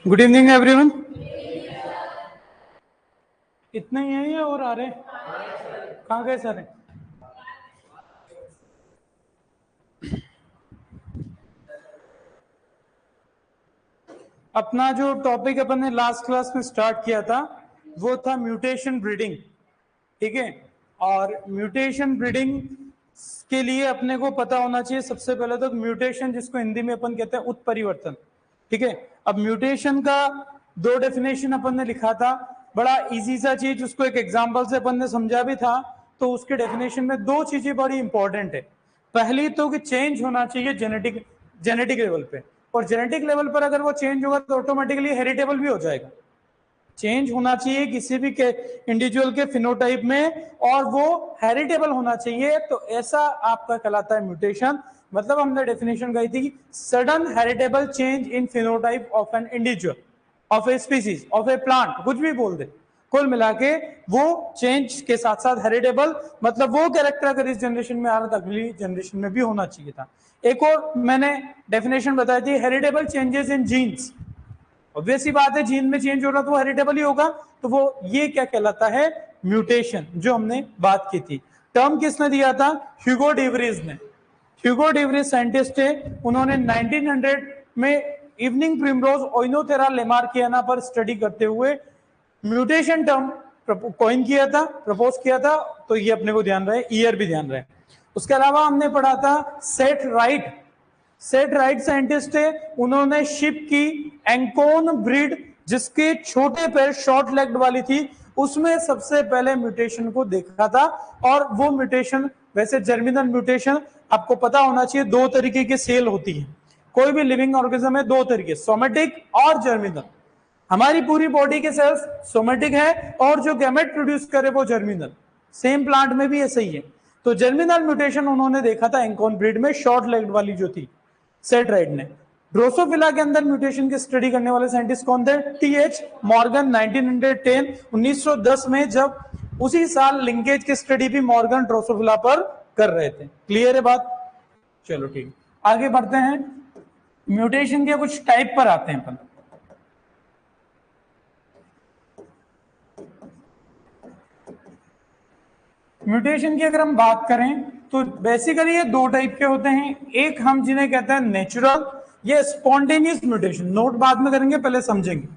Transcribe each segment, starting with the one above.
Good evening everyone. इतना ही है या और आ रहे? कहाँ गए सारे? अपना जो टॉपिक अपन ने लास्ट क्लास में स्टार्ट किया था वो था म्यूटेशन ब्रीडिंग। ठीक है, और म्यूटेशन ब्रीडिंग के लिए अपने को पता होना चाहिए सबसे पहले तो म्यूटेशन, जिसको हिंदी में अपन कहते हैं उत्परिवर्तन। ठीक है, अब म्यूटेशन का दो डेफिनेशन अपन ने लिखा था, बड़ा इजी सा चीज, उसको एक एग्जांपल से अपन ने समझा भी था। तो उसके डेफिनेशन में दो चीजें बड़ी इंपॉर्टेंट है। पहली तो कि चेंज होना चाहिए जेनेटिक लेवल पे, और जेनेटिक लेवल पर अगर वो चेंज होगा तो ऑटोमेटिकली हेरिटेबल भी हो जाएगा। चेंज होना चाहिए किसी भी के इंडिविजुअल के फिनोटाइप में, और वो हेरिटेबल होना चाहिए, तो ऐसा आपका कहलाता है म्यूटेशन। मतलब हमने डेफिनेशन कही थी, sudden heritable change in phenotype of an individual, of a species, of A plant, कुछ भी बोल दे, कुल मिला के वो चेंज के साथ साथ हेरिटेबल, मतलब वो कैरेक्टर अगर इस जनरेशन में आ रहा था अगली जनरेशन में भी होना चाहिए था। एक और मैंने डेफिनेशन बताई थी, heritable changes in genes. Obvious ही बात है, जीन में चेंज हो रहा तो वो हेरिटेबल ही होगा, तो वो ये क्या कहलाता है? म्यूटेशन, जो हमने बात की थी। टर्म किसने दिया था? ह्यूगो डिवरीज ने। ह्यूगो डिवरीज साइंटिस्ट है, उन्होंने 1900 में इवनिंग प्रिमरोज ओइनोथेरा लेमार्कियाना पर स्टडी करते हुए म्यूटेशन टर्म कॉइन किया था, प्रपोज किया था। तो ये अपने को ध्यान रहे, ईयर भी ध्यान रहे। उसके अलावा हमने पढ़ा था सेट राइट साइंटिस्ट है, उन्होंने शिप की एंकोन ब्रीड, जिसके छोटे पैर शॉर्ट लेग्ड वाली थी, उसमें सबसे पहले म्यूटेशन को देखा था। और वो म्यूटेशन, वैसे जर्मिनल म्यूटेशन आपको पता होना चाहिए, दो तरीके की सेल होती है। कोई भी लिविंग ऑर्गेनिज्म में दो तरीके, सोमेटिक और जर्मिनल। हमारी पूरी बॉडी के सेल्स सोमेटिक है, और जो गैमेट प्रोड्यूस करे वो जर्मिनल। सेम प्लांट में भी ऐसा ही है। तो जर्मिनल म्यूटेशन उन्होंने देखा था एंकोन ब्रीड में, शॉर्ट लेग्ड वाली जो थी, सेट राइट ने। ड्रोसोफिला के अंदर म्यूटेशन की स्टडी करने वाले साइंटिस्ट कौन थे? TH Morgan. 1910 में, जब उसी साल लिंकेज की स्टडी भी मॉर्गन ड्रोसोफिला पर कर रहे थे। क्लियर है बात? चलो ठीक, आगे बढ़ते हैं। म्यूटेशन के कुछ टाइप पर आते हैं अपन। म्यूटेशन की अगर हम बात करें तो बेसिकली ये दो टाइप के होते हैं। एक हम जिन्हें कहते हैं नेचुरल या स्पॉन्टेनियस म्यूटेशन, नोट बाद में करेंगे, पहले समझेंगे।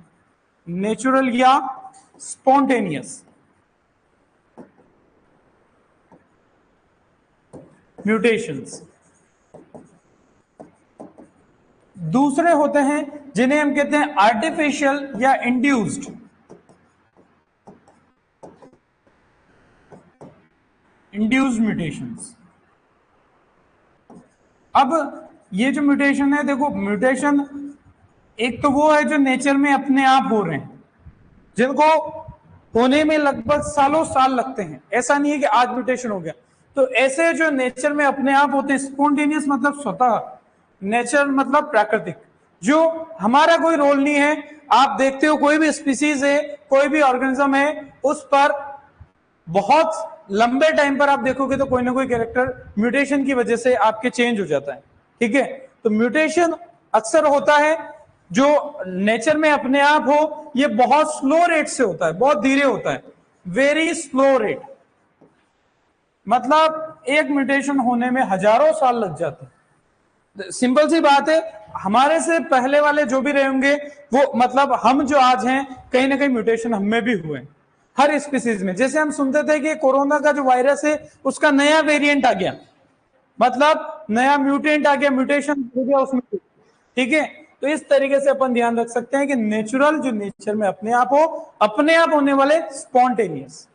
नेचुरल या स्पॉन्टेनियस म्यूटेशंस। दूसरे होते हैं जिन्हें हम कहते हैं आर्टिफिशियल या इंड्यूस्ड म्यूटेशंस। अब ये जो म्यूटेशन है, देखो म्यूटेशन एक तो वो है जो नेचर में अपने आप हो रहे हैं, जिनको होने में लगभग सालों साल लगते हैं। ऐसा नहीं है कि आज म्यूटेशन हो गया। तो ऐसे जो नेचर में अपने आप होते हैं, स्पॉन्टेनियस मतलब स्वतः, नेचर मतलब प्राकृतिक, जो हमारा कोई रोल नहीं है। आप देखते हो कोई भी स्पीसीज है, कोई भी ऑर्गेनिज्म है, उस पर बहुत लंबे टाइम पर आप देखोगे तो कोई ना कोई कैरेक्टर म्यूटेशन की वजह से आपके चेंज हो जाता है। ठीक है, तो म्यूटेशन अक्सर होता है जो नेचर में अपने आप हो, ये बहुत स्लो रेट से होता है, बहुत धीरे होता है, वेरी स्लो रेट। मतलब एक म्यूटेशन होने में हजारों साल लग जाते हैं। सिंपल सी बात है, हमारे से पहले वाले जो भी रहे होंगे वो, मतलब हम जो आज हैं, कहीं ना कहीं म्यूटेशन हमें भी हुए हर स्पीसीज में। जैसे हम सुनते थे कि कोरोना का जो वायरस है उसका नया वेरिएंट आ गया, मतलब नया म्यूटेंट आ गया, म्यूटेशन हो गया उसमें। ठीक है, तो इस तरीके से अपन ध्यान रख सकते हैं कि नेचुरल जो नेचर में अपने आप हो, अपने आप होने वाले स्पॉन्टेनियस।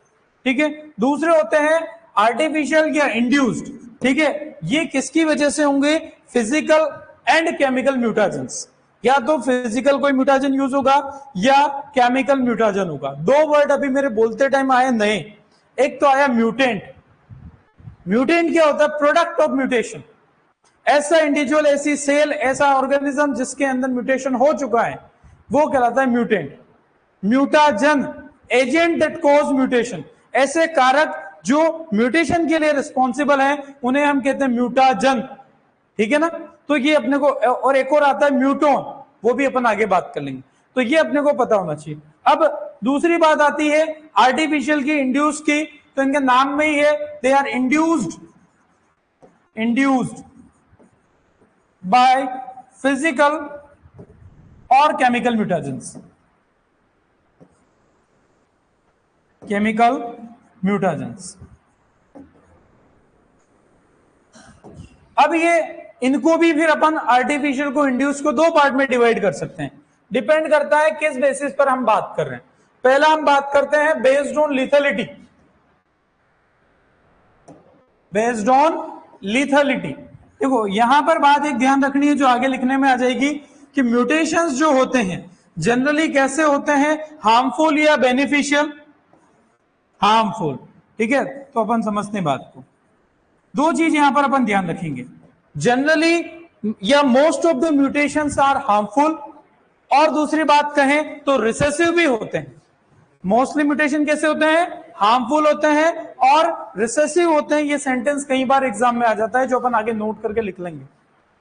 ठीक है, दूसरे होते हैं आर्टिफिशियल या इंड्यूस्ड। ठीक है, ये किसकी वजह से होंगे? Physical and chemical mutations. या तो फिजिकल कोई म्यूटेशन यूज होगा या केमिकल म्यूटेशन होगा। दो वर्ड अभी मेरे बोलते टाइम आए नए। एक तो आया म्यूटेंट। म्यूटेंट क्या होता है? Product of mutation. ऐसा इंडिविजुअल, ऐसी सेल, ऐसा ऑर्गेनिज्म जिसके अंदर म्यूटेशन हो चुका है, वो कहलाता है mutant. Mutagen, agent that cause mutation. ऐसे कारक जो म्यूटेशन के लिए रिस्पॉन्सिबल हैं, उन्हें हम कहते हैं म्यूटाजन। ठीक है ना? तो ये अपने को, और एक और आता है म्यूटोन, वो भी अपन आगे बात कर लेंगे। तो ये अपने को पता होना चाहिए। अब दूसरी बात आती है आर्टिफिशियल की, इंड्यूस की, तो इनके नाम में ही है, they are induced by physical और केमिकल म्यूटेशंस, केमिकल म्यूटेशंस। अब ये इनको भी फिर अपन आर्टिफिशियल को, इंड्यूस को दो पार्ट में डिवाइड कर सकते हैं, डिपेंड करता है किस बेसिस पर हम बात कर रहे हैं। पहला हम बात करते हैं बेस्ड ऑन लिथलिटी, बेस्ड ऑन लिथलिटी। देखो यहां पर बात एक ध्यान रखनी है जो आगे लिखने में आ जाएगी कि म्यूटेशंस जो होते हैं जनरली कैसे होते हैं, हार्मफुल या बेनिफिशियल, हार्मफुल। ठीक है, तो अपन समझते हैं बात को। दो चीज यहां पर अपन ध्यान रखेंगे, जनरली या most of the mutations are harmful, और दूसरी बात कहें तो रिसेसिव भी होते हैं। मोस्टली म्यूटेशन कैसे होते हैं, हार्मफुल होते हैं और रिसेसिव होते हैं। ये सेंटेंस कई बार एग्जाम में आ जाता है जो अपन आगे नोट करके लिख लेंगे।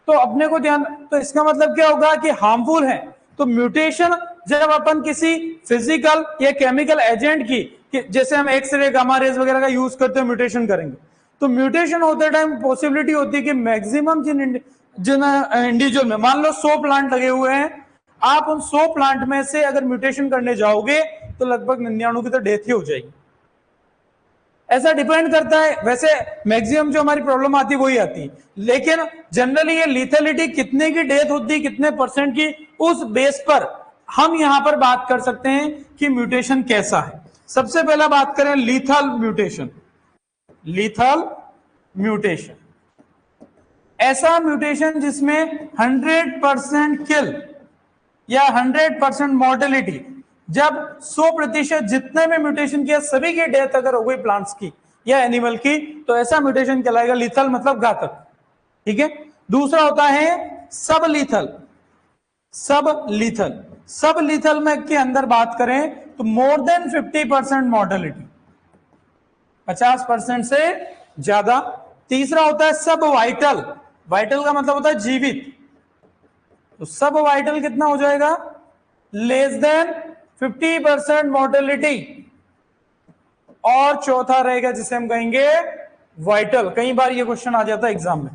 तो अपने को ध्यान, तो इसका मतलब क्या होगा कि हार्मफुल है। तो म्यूटेशन जब अपन किसी फिजिकल या केमिकल एजेंट की, जैसे हम एक्सरे, गामा रेज वगैरह का यूज करते हैं, म्यूटेशन करेंगे, तो म्यूटेशन होते टाइम पॉसिबिलिटी होती है कि मैक्सिमम जिन इंडिविजुअल में, मान लो 100 प्लांट लगे हुए हैं, आप उन 100 प्लांट में से अगर म्यूटेशन करने जाओगे तो लगभग 99 की तो डेथ ही हो जाएगी। ऐसा डिपेंड करता है, वैसे मैक्सिमम जो हमारी प्रॉब्लम आती है वही आती है, लेकिन जनरली ये लिथलिटी कितने की डेथ होती है, कितने परसेंट की, उस बेस पर हम यहां पर बात कर सकते हैं कि म्यूटेशन कैसा है। सबसे पहला बात करें लीथल म्यूटेशन। लीथल म्यूटेशन ऐसा म्यूटेशन जिसमें 100% किल या 100% मॉर्टेलिटी, जब 100% जितने में म्यूटेशन किया सभी की डेथ अगर हो गई प्लांट्स की या एनिमल की, तो ऐसा म्यूटेशन कहलाएगा लीथल, मतलब घातक। ठीक है, दूसरा होता है सब लीथल। सब लीथल, सब लीथल में के अंदर बात करें तो मोर देन 50% मॉर्टेलिटी, 50% से ज्यादा। तीसरा होता है सब वाइटल, वाइटल का मतलब होता है जीवित, तो सब वाइटल कितना हो जाएगा, लेस देन 50% मॉर्टेलिटी। और चौथा रहेगा जिसे हम कहेंगे वाइटल, कई बार ये क्वेश्चन आ जाता है एग्जाम में,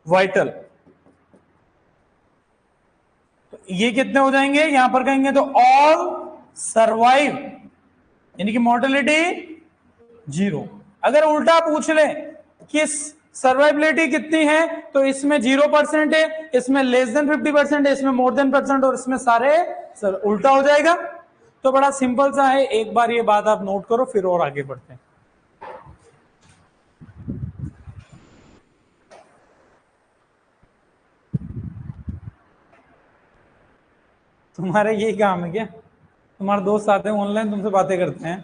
वाइटल। तो ये कितने हो जाएंगे, यहां पर कहेंगे तो ऑल सर्वाइव, यानी कि मॉर्टेलिटी 0। अगर उल्टा पूछ ले कि सर्वाइबिलिटी कितनी है, तो इसमें 0% है, इसमें लेस देन 50% है, इसमें मोर देन %, और इसमें सारे उल्टा हो जाएगा। तो बड़ा सिंपल सा है, एक बार ये बात आप नोट करो, फिर और आगे बढ़ते हैं। तुम्हारे यही काम है क्या, तुम्हारे दोस्त आते हैं ऑनलाइन, तुमसे बातें करते हैं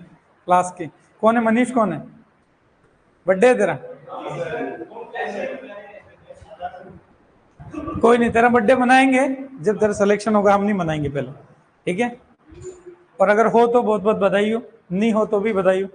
क्लास के। कौन है मनीष, कौन है, बर्थडे है तेरा? कोई नहीं, तेरा बर्थडे मनाएंगे जब तेरा सिलेक्शन होगा, हम नहीं मनाएंगे पहले, ठीक है? और अगर हो तो बहुत बहुत बधाई हो, नहीं हो तो भी बधाई हो।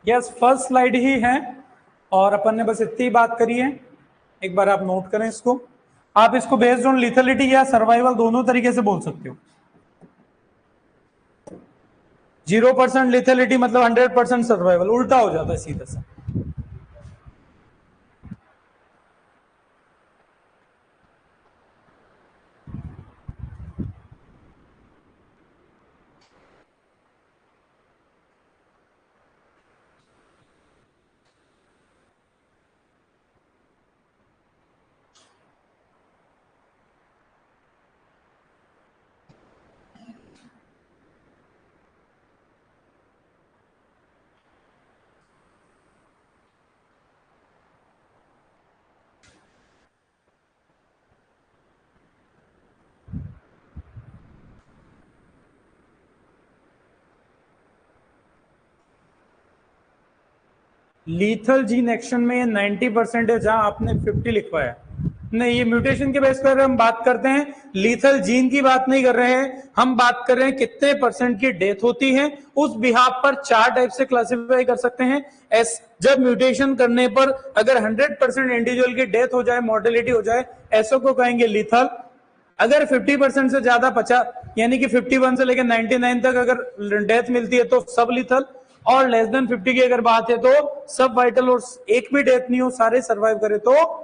यस, फर्स्ट स्लाइड ही है और अपन ने बस इतनी बात करी है, एक बार आप नोट करें इसको। आप इसको बेस्ड ऑन लिथलिटी या सर्वाइवल दोनों तरीके से बोल सकते हो। 0% लिथलिटी मतलब 100% सर्वाइवल, उल्टा हो जाता है सीधा सा। लीथल जीन एक्शन में 90% है, जहां आपने 50 लिखवाया, नहीं, ये म्यूटेशन के बेस पर हम बात करते हैं, लीथल जीन की बात नहीं कर रहे हैं, हम बात कर रहे हैं कितने % की डेथ होती है। उस बिहाफ पर 4 टाइप से क्लासिफाई कर सकते हैं। जब म्यूटेशन करने पर अगर 100% इंडिविजुअल की डेथ हो जाए, मॉर्टेलिटी हो जाए, ऐसो को कहेंगे लीथल। अगर 50% से ज्यादा 50 यानी कि 51 से लेकर 99 तक अगर डेथ मिलती है तो सब लीथल, और लेस देन 50 की अगर बात है तो सब वाइटल, और एक भी डेथ नहीं हो, सारे सर्वाइव करे तो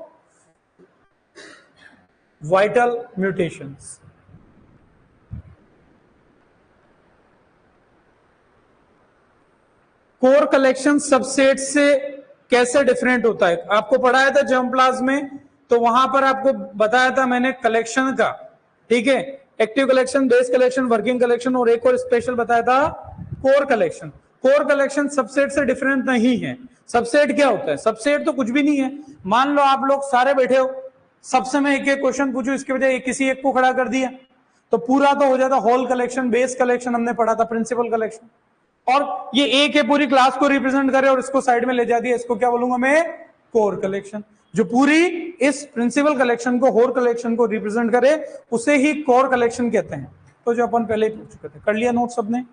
vital mutations. Core collection subset से कैसे डिफरेंट होता है? आपको पढ़ाया था जर्मप्लाज्म में, तो वहां पर आपको बताया था मैंने कलेक्शन का, ठीक है, active collection, base collection, working collection, और एक और स्पेशल बताया था core collection. Core collection subset से डिफरेंट नहीं है। सबसेट क्या होता है? सबसेट तो कुछ भी नहीं है। मान लो आप लोग सारे बैठे हो, सबसे मैं एक एक क्वेश्चन पूछूं, इसके बजाय किसी एक को खड़ा कर दिया तो पूरा तो हो जाता होल कलेक्शन। बेस कलेक्शन हमने पढ़ा था, प्रिंसिपल कलेक्शन, और ये एक है पूरी क्लास को रिप्रेजेंट करे और इसको साइड में ले जा दिया, इसको क्या बोलूंगा मैं? Core collection. जो पूरी इस प्रिंसिपल कलेक्शन को, होल कलेक्शन को रिप्रेजेंट करे, उसे ही कोर कलेक्शन कहते हैं। तो जो अपन पहले ही पूछ चुके थे, कर लिया नोट सबने?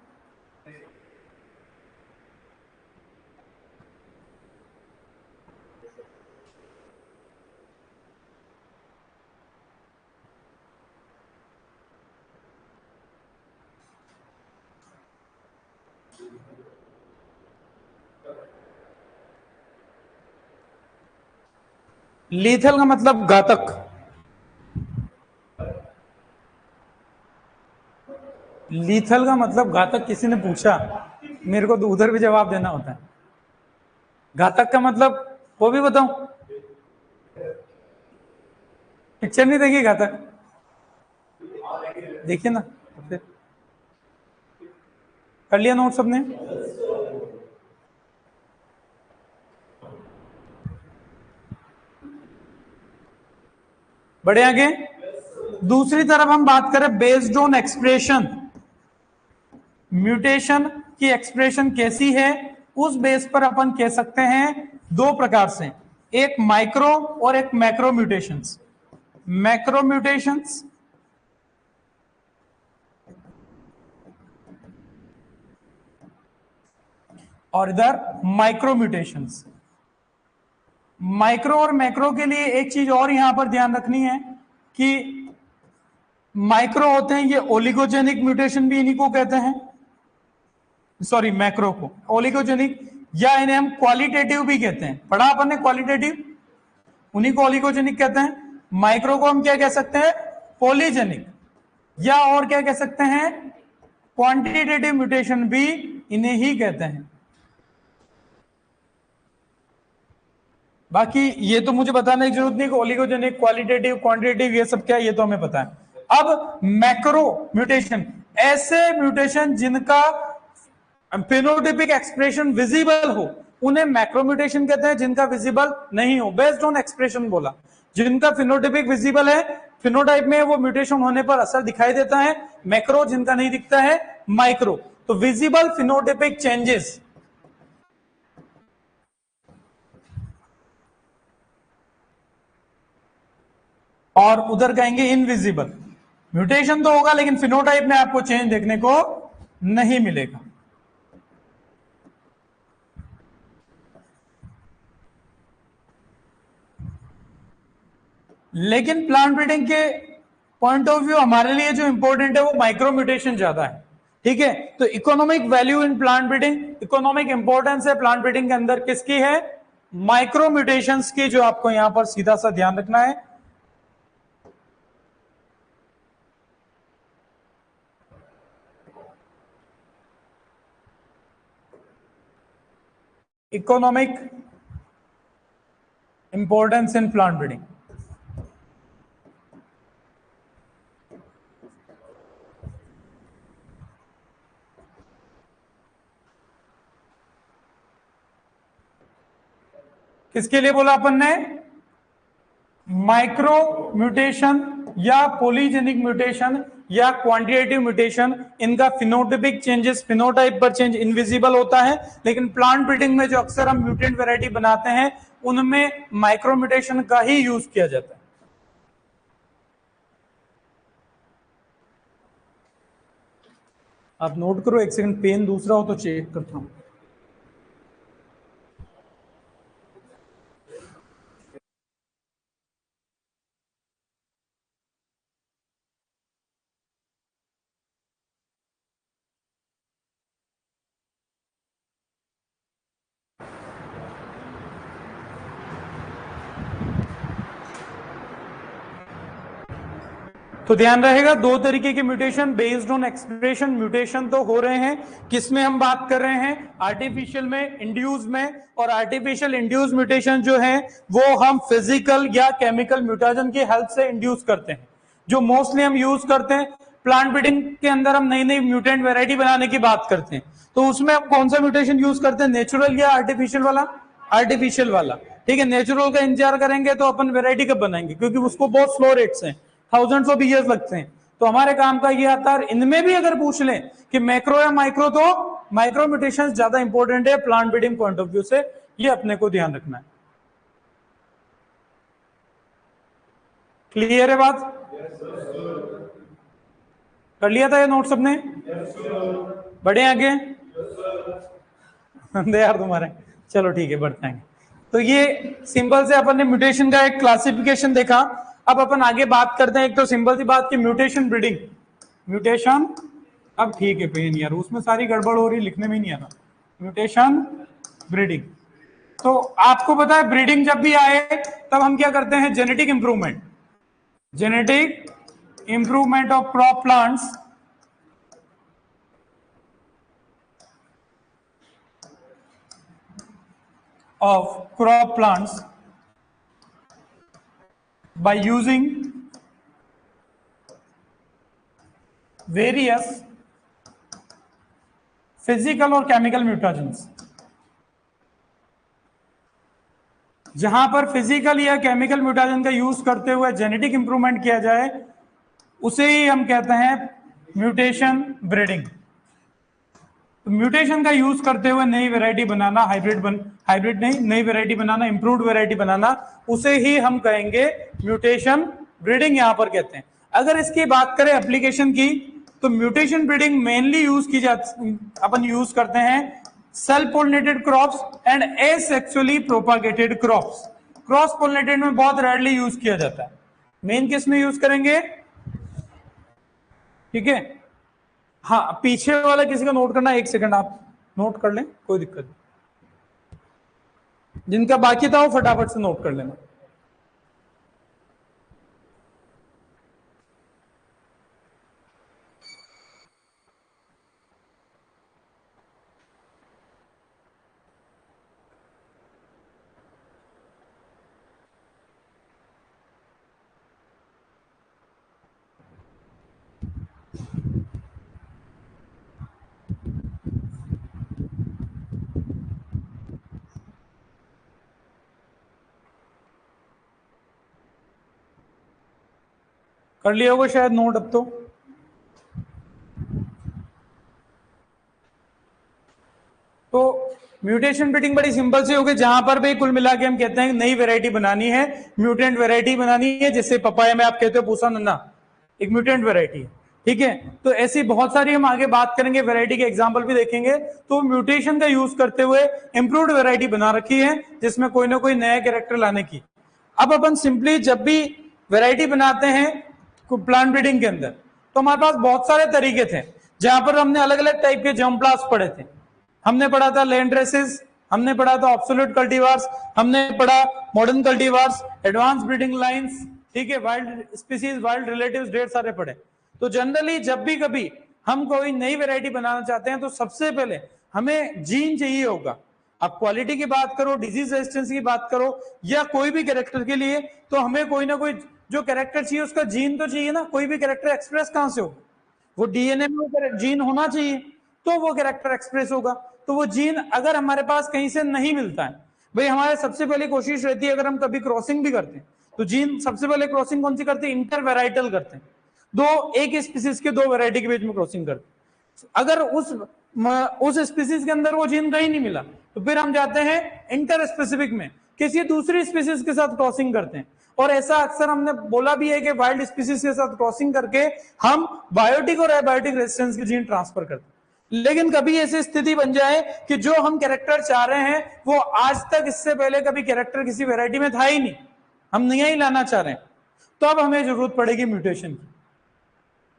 लीथल का मतलब घातक। लीथल का मतलब घातक किसी ने पूछा, मेरे को तो उधर भी जवाब देना होता है। घातक का मतलब वो भी बताऊं? पिक्चर नहीं देखी घातक? देखिए ना, फिर कर लिया नोट सबने? बढ़े आगे। दूसरी तरफ हम बात करें बेस्ड ऑन एक्सप्रेशन, म्यूटेशन की एक्सप्रेशन कैसी है, उस बेस पर अपन कह सकते हैं दो प्रकार से, एक माइक्रो और एक मैक्रो म्यूटेशंस। मैक्रो म्यूटेशंस और इधर माइक्रो म्यूटेशंस। माइक्रो और मैक्रो के लिए एक चीज और यहां पर ध्यान रखनी है कि माइक्रो होते हैं ये ओलिगोजेनिक म्यूटेशन भी इन्हीं को कहते हैं, सॉरी मैक्रो को ओलिगोजेनिक, या इन्हें हम क्वालिटेटिव भी कहते हैं। पढ़ा अपन ने क्वालिटेटिव, उन्हीं को ओलिगोजेनिक कहते हैं। माइक्रो को हम क्या कह सकते हैं? पॉलीजेनिक, या और क्या कह सकते हैं? क्वांटिटेटिव म्यूटेशन भी इन्हें ही कहते हैं। बाकी ये तो मुझे बताने की जरूरत नहीं कि ओलिगोजेनिक, क्वालिटेटिव, क्वांटिटेटिव ये सब क्या है, ये तो हमें पता है। अब मैक्रो म्यूटेशन, ऐसे म्यूटेशन जिनका फेनोटाइपिक एक्सप्रेशन विजिबल हो, उन्हें मैक्रो म्यूटेशन कहते हैं। जिनका विजिबल नहीं हो, बेस्ड ऑन एक्सप्रेशन बोला, जिनका फिनोटाइपिक विजिबल है, फिनोटाइप में वो म्यूटेशन होने पर असर दिखाई देता है। मैक्रो जिनका नहीं दिखता है, माइक्रो। तो विजिबल फिनोटाइपिक चेंजेस, और उधर कहेंगे इनविजिबल। म्यूटेशन तो होगा लेकिन फिनोटाइप में आपको चेंज देखने को नहीं मिलेगा। लेकिन प्लांट ब्रीडिंग के पॉइंट ऑफ व्यू हमारे लिए जो इंपॉर्टेंट है वो माइक्रो म्यूटेशन ज्यादा है, ठीक है। तो economic value in plant breeding, economic importance है प्लांट ब्रीडिंग के अंदर किसकी है? माइक्रो म्यूटेशंस की, जो आपको यहां पर सीधा सा ध्यान रखना है। Economic importance in plant breeding, किसके लिए बोला अपन ने? माइक्रो म्यूटेशन या पॉलीजेनिक म्यूटेशन या क्वांटिटेटिव म्यूटेशन, इनका फिनोटाइपिक चेंजेस, फिनोटाइप पर चेंज इनविजिबल होता है। लेकिन प्लांट ब्रीडिंग में जो अक्सर हम म्यूटेंट वैरायटी बनाते हैं, उनमें माइक्रो म्यूटेशन का ही यूज किया जाता है। आप नोट करो, एक सेकंड, पेन दूसरा हो तो चेक करता हूं। तो ध्यान रहेगा, दो तरीके के mutation based on expression mutation तो हो रहे हैं। किसमें हम बात कर रहे हैं? आर्टिफिशियल में, इंड्यूस में। और आर्टिफिशियल इंड्यूस म्यूटेशन जो है वो हम फिजिकल या केमिकल म्यूटेशन की हेल्प से इंड्यूस करते हैं। जो मोस्टली हम यूज करते हैं प्लांट ब्रीडिंग के अंदर, हम नई नई म्यूटेंट वेराइटी बनाने की बात करते हैं, तो उसमें हम कौन सा म्यूटेशन यूज करते हैं? नेचुरल या आर्टिफिशियल वाला? आर्टिफिशियल वाला। ठीक है, नेचुरल का इंतजार करेंगे तो अपन वेराइटी कब बनाएंगे, क्योंकि उसको बहुत स्लो रेट्स हैं, थाउजेंड्स ऑफ ईयर्स लगते हैं। तो हमारे काम का ये आता है, इनमें भी अगर पूछ लें कि मैक्रो या माइक्रो, तो माइक्रो म्यूटेशन ज्यादा इंपॉर्टेंट है plant breeding point of view से, ये अपने को ध्यान रखना है। क्लियर है बात? कर लिया था ये नोट सबने? बढ़े आगे? यार तुम्हारे, चलो ठीक है, बढ़ते हैं। तो ये सिंपल से अपन ने म्यूटेशन का एक क्लासिफिकेशन देखा। अब अपन आगे बात करते हैं, एक तो सिंपल सी बात की म्यूटेशन ब्रीडिंग। म्यूटेशन, अब ठीक है पेन यार, उसमें सारी गड़बड़ हो रही, लिखने में नहीं आ रहा। म्यूटेशन ब्रीडिंग, तो आपको पता है ब्रीडिंग जब भी आए तब हम क्या करते हैं? Genetic improvement. Genetic improvement of crop plants by using various physical और chemical mutagens। जहां पर फिजिकल या केमिकल म्यूटेशन का यूज करते हुए जेनेटिक इंप्रूवमेंट किया जाए, उसे ही हम कहते हैं म्यूटेशन ब्रीडिंग। तो म्यूटेशन का यूज करते हुए नई वैरायटी बनाना, हाइब्रिड नहीं, नई वैरायटी बनाना, इंप्रूव्ड वैरायटी बनाना, उसे ही हम कहेंगे म्यूटेशन ब्रीडिंग, यहां पर कहते हैं। अगर इसकी बात करें एप्लीकेशन की, तो म्यूटेशन ब्रीडिंग मेनली यूज की जाती, अपन यूज करते हैं self pollinated crops and asexually propagated crops. Cross pollinated में बहुत रेयरली यूज किया जाता है। मेन किस में यूज करेंगे? ठीक है, हाँ, पीछे वाला किसी का नोट करना, एक सेकंड आप नोट कर लें, कोई दिक्कत नहीं। जिनका बाकी था वो फटाफट से नोट कर लेना। कर लिया होगा शायद नोट अब तो म्यूटेशन ब्रीडिंग बड़ी सिंपल सी होगी, जहां पर भी कुल मिला के हम कहते हैं नई वैरायटी बनानी है, म्यूटेंट वैरायटी बनानी है। जैसे पपाया में आप कहते हो पूसा नन्ना, एक म्यूटेंट वैरायटी है। ठीक है, तो ऐसी बहुत सारी हम आगे बात करेंगे, वैरायटी के एग्जांपल भी देखेंगे। तो म्यूटेशन का यूज करते हुए इंप्रूव्ड वैरायटी बना रखी है, जिसमें कोई ना कोई नया कैरेक्टर लाने की। अब अपन सिंपली जब भी वैरायटी बनाते हैं प्लांट ब्रीडिंग के अंदर, तो हमारे पास बहुत सारे तरीके थे, जहां पर हमने अलग अलग टाइप के जर्मप्लास्ट पढ़े थे। हमने पढ़ा था लैंड रेसेस, हमने पढ़ा था ऑब्सोल्यूट कल्टीवार्स, हमने पढ़ा modern cultivars, advance breeding lines, ठीक है, वाइल्ड स्पीसीज, वाइल्ड रिलेटिव्स, ढेर सारे पढ़े। तो जनरली जब भी कभी हम कोई नई वैरायटी बनाना चाहते हैं, तो सबसे पहले हमें जीन चाहिए होगा। आप क्वालिटी की बात करो, डिजीज रेजिस्टेंस की बात करो, या कोई भी कैरेक्टर के लिए, तो हमें कोई ना कोई जो कैरेक्टर चाहिए, उसका जीन तो चाहिए ना। कोई भी कैरेक्टर एक्सप्रेस कहां से होगा? वो डीएनए में वो जीन होना चाहिए, तो वो कैरेक्टर एक्सप्रेस होगा। तो वो जीन अगर हमारे पास कहीं से नहीं मिलता है, भाई हमारे सबसे पहले कोशिश रहती है, अगर हम कभी क्रॉसिंग भी करते हैं, तो जीन सबसे पहले क्रॉसिंग कौन सी करते हैं? इंटरवेराइटल करते हैं, दो एक स्पीसीज के दो वैरायटी के बीच में क्रॉसिंग करते हैं। अगर उस स्पीसीज के अंदर वो जीन कहीं नहीं मिला, तो फिर हम जाते हैं इंटर स्पेसिफिक में, किसी दूसरी स्पीसीज के साथ क्रॉसिंग करते हैं। और ऐसा अक्सर हमने बोला भी है कि वाइल्ड स्पीसीज के साथ क्रॉसिंग करके हम बायोटिक और एबायोटिक रेजिस्टेंस के जीन ट्रांसफर करते हैं। लेकिन कभी ऐसी स्थिति बन जाए कि जो हम कैरेक्टर चाह रहे हैं वो आज तक इससे पहले कभी कैरेक्टर किसी वैरायटी में था ही नहीं, हम नया ही लाना चाह रहे हैं, तो अब हमें जरूरत पड़ेगी म्यूटेशन की।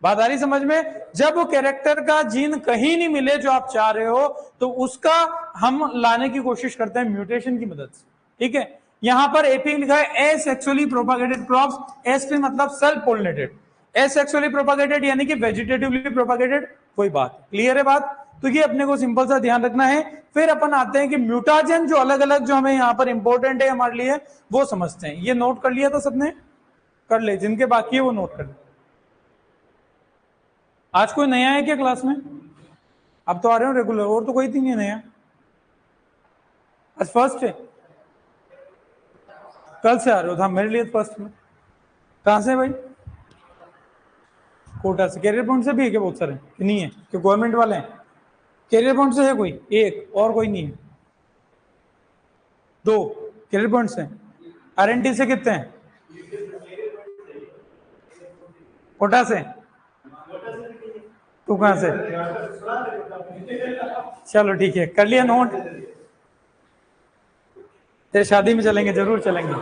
बात आ रही समझ में? जब वो कैरेक्टर का जीन कहीं नहीं मिले जो आप चाह रहे हो, तो उसका हम लाने की कोशिश करते हैं म्यूटेशन की मदद से। ठीक है, यहां पर एपी लिखा है एसेक्सुअली प्रोपागेटेड क्रॉप्स। एसपी मतलब सेल्फ पोलिनेटेड, एसेक्सुअली प्रोपागेटेड यानी कि वेजिटेटिवली प्रोपागेटेड। कोई बात क्लियर है बात? तो ये अपने को सिंपल सा ध्यान रखना है। फिर अपन आते हैं कि म्यूटाजन जो अलग अलग जो हमें यहाँ पर इंपॉर्टेंट है हमारे लिए, वो समझते हैं। ये नोट कर लिया था सबने? कर ले, जिनके बाकी है वो नोट कर ले। आज कोई नया है क्या क्लास में? अब तो आ रहे हो रेगुलर, और तो कोई थी नहीं नया। आज फर्स्ट है, कल से आ रहे हो? था मेरे लिए फर्स्ट में। कहां से भाई? कोटा से। कैरियर पॉइंट से भी है क्या? बहुत सारे कि नहीं है? कि गवर्नमेंट वाले हैं? कैरियर पॉइंट से है कोई एक, और कोई नहीं है? दो कैरियर पॉइंट से। आरएनटी से कितने हैं? कोटा से। तू कहां से? चलो ठीक है, कर लिया नोट। तेरे शादी में चलेंगे, जरूर चलेंगे।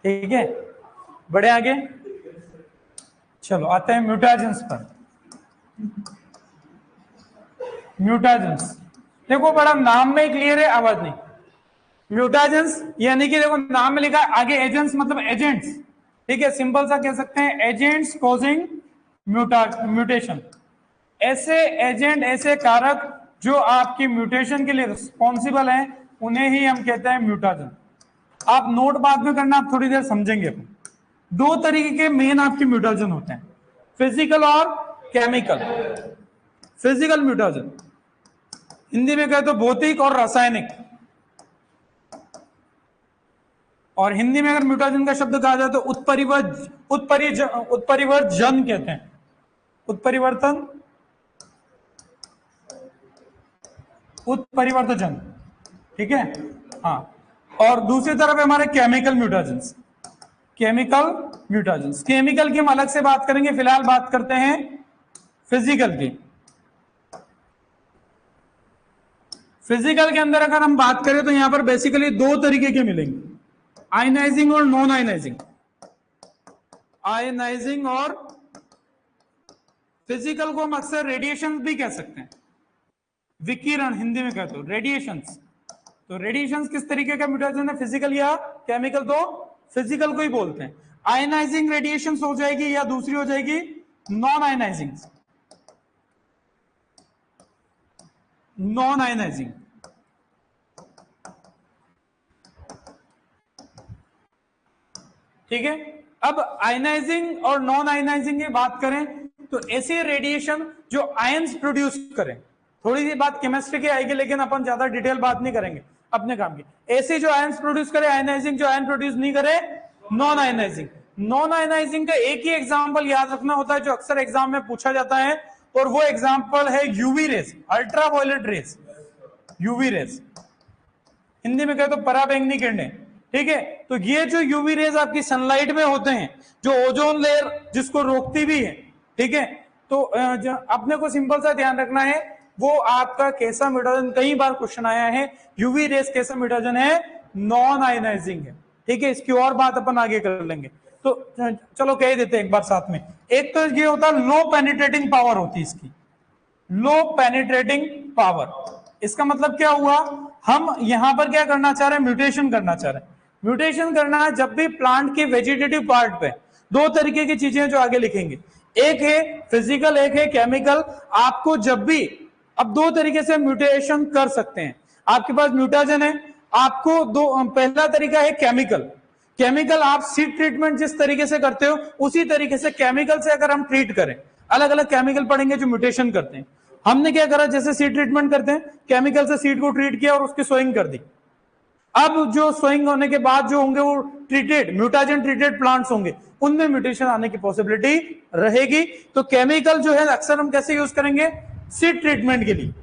ठीक है, बड़े आगे। चलो आते हैं म्यूटाजेंस पर। म्यूटाजेंस देखो, बड़ा नाम में क्लियर है, आवाज नहीं। म्यूटाजेंस यानी कि देखो नाम में लिखा है, आगे एजेंट्स मतलब एजेंट्स। ठीक है, सिंपल सा कह सकते हैं एजेंट्स कॉजिंग म्यूटेशन। ऐसे एजेंट, ऐसे कारक जो आपकी म्यूटेशन के लिए रिस्पॉन्सिबल हैं, उन्हें ही हम कहते हैं म्यूटाजन। आप नोट बाद में करना, आप थोड़ी देर समझेंगे। दो तरीके के मेन आपके म्यूटाजन होते हैं, फिजिकल और केमिकल। फिजिकल म्यूटाजन हिंदी में कहे तो भौतिक और रासायनिक। और हिंदी में अगर म्यूटाजन का शब्द कहा जाए तो उत्परिवर्जन कहते हैं। उत्परिवर्तन, उत्परिवर्तजन। ठीक है, हाँ। और दूसरी तरफ हमारे chemical mutagens. Chemical mutagens, chemical की हम अलग से बात करेंगे, फिलहाल बात करते हैं फिजिकल की। फिजिकल के अंदर अगर हम बात करें तो यहां पर बेसिकली दो तरीके के मिलेंगे, आयनाइजिंग और नॉन आयनाइजिंग। आयनाइजिंग और फिजिकल को हम अक्सर रेडिएशन भी कह सकते हैं, विकिरण हिंदी में कहते हो रेडिएशंस। तो रेडिएशंस किस तरीके का म्यूटेशन है, फिजिकल या केमिकल? तो फिजिकल को ही बोलते हैं। आयनाइजिंग रेडिएशंस हो जाएगी या दूसरी हो जाएगी नॉन आयनाइजिंग। नॉन आयनाइजिंग, ठीक है। अब आयनाइजिंग और नॉन आयनाइजिंग की बात करें तो ऐसे रेडिएशन जो आयंस प्रोड्यूस करें। थोड़ी सी बात केमिस्ट्री की आएगी, लेकिन अपन ज्यादा डिटेल बात नहीं करेंगे अपने काम की। ऐसे जो आयंस प्रोड्यूस करे आयनाइजिंग, जो आयन प्रोड्यूस नहीं करे नॉन आयनाइजिंग। नॉन आयनाइजिंग का एक ही एग्जांपल याद रखना होता है जो अक्सर एग्जाम में पूछा जाता है, और वो एग्जांपल है UV rays, ultraviolet rays. UV rays Hindi में कहे तो पराबैंगनी किरणें। ठीक है, तो ये जो यूवी रेज आपकी सनलाइट में होते हैं, जो ओजोन लेयर जिसको रोकती भी है, ठीक है। तो अपने को सिंपल सा ध्यान रखना है, वो आपका कैसा म्यूटेशन, कई बार क्वेश्चन आया है, यूवी रेज कैसा म्यूटेशन है, नॉन आयनाइजिंग है। ठीक है, इसकी और बात अपन आगे कर लेंगे। तो चलो कह देते हैं एक बार साथ में। एक तो ये होता है लो पेनिट्रेटिंग पावर होती है इसकी, लो पेनिट्रेटिंग पावर। इसका मतलब क्या हुआ, हम यहां पर क्या करना चाह रहे हैं, म्यूटेशन करना चाह रहे हैं। म्यूटेशन करना है जब भी प्लांट के वेजिटेटिव पार्ट पे दो तरीके की चीजें जो आगे लिखेंगे, एक है फिजिकल, एक है केमिकल। आपको जब भी, अब दो तरीके से म्यूटेशन कर सकते हैं। आपके पास म्यूटाजन है, आपको दो, पहला तरीका है केमिकल। केमिकल आप सीड ट्रीटमेंट जिस तरीके से करते हो उसी तरीके से केमिकल से अगर हम ट्रीट करें, अलग अलग केमिकल पढ़ेंगे जो म्यूटेशन करते हैं। हमने क्या करा, जैसे सीड ट्रीटमेंट करते हैं, केमिकल से सीड को ट्रीट किया और उसकी सोइंग कर दी। अब जो सोइंग होने के बाद जो होंगे वो ट्रीटेड, म्यूटाजन ट्रीटेड प्लांट्स होंगे, उनमें म्यूटेशन आने की पॉसिबिलिटी रहेगी। तो केमिकल जो है अक्सर हम कैसे यूज करेंगे, सीड ट्रीटमेंट के लिए।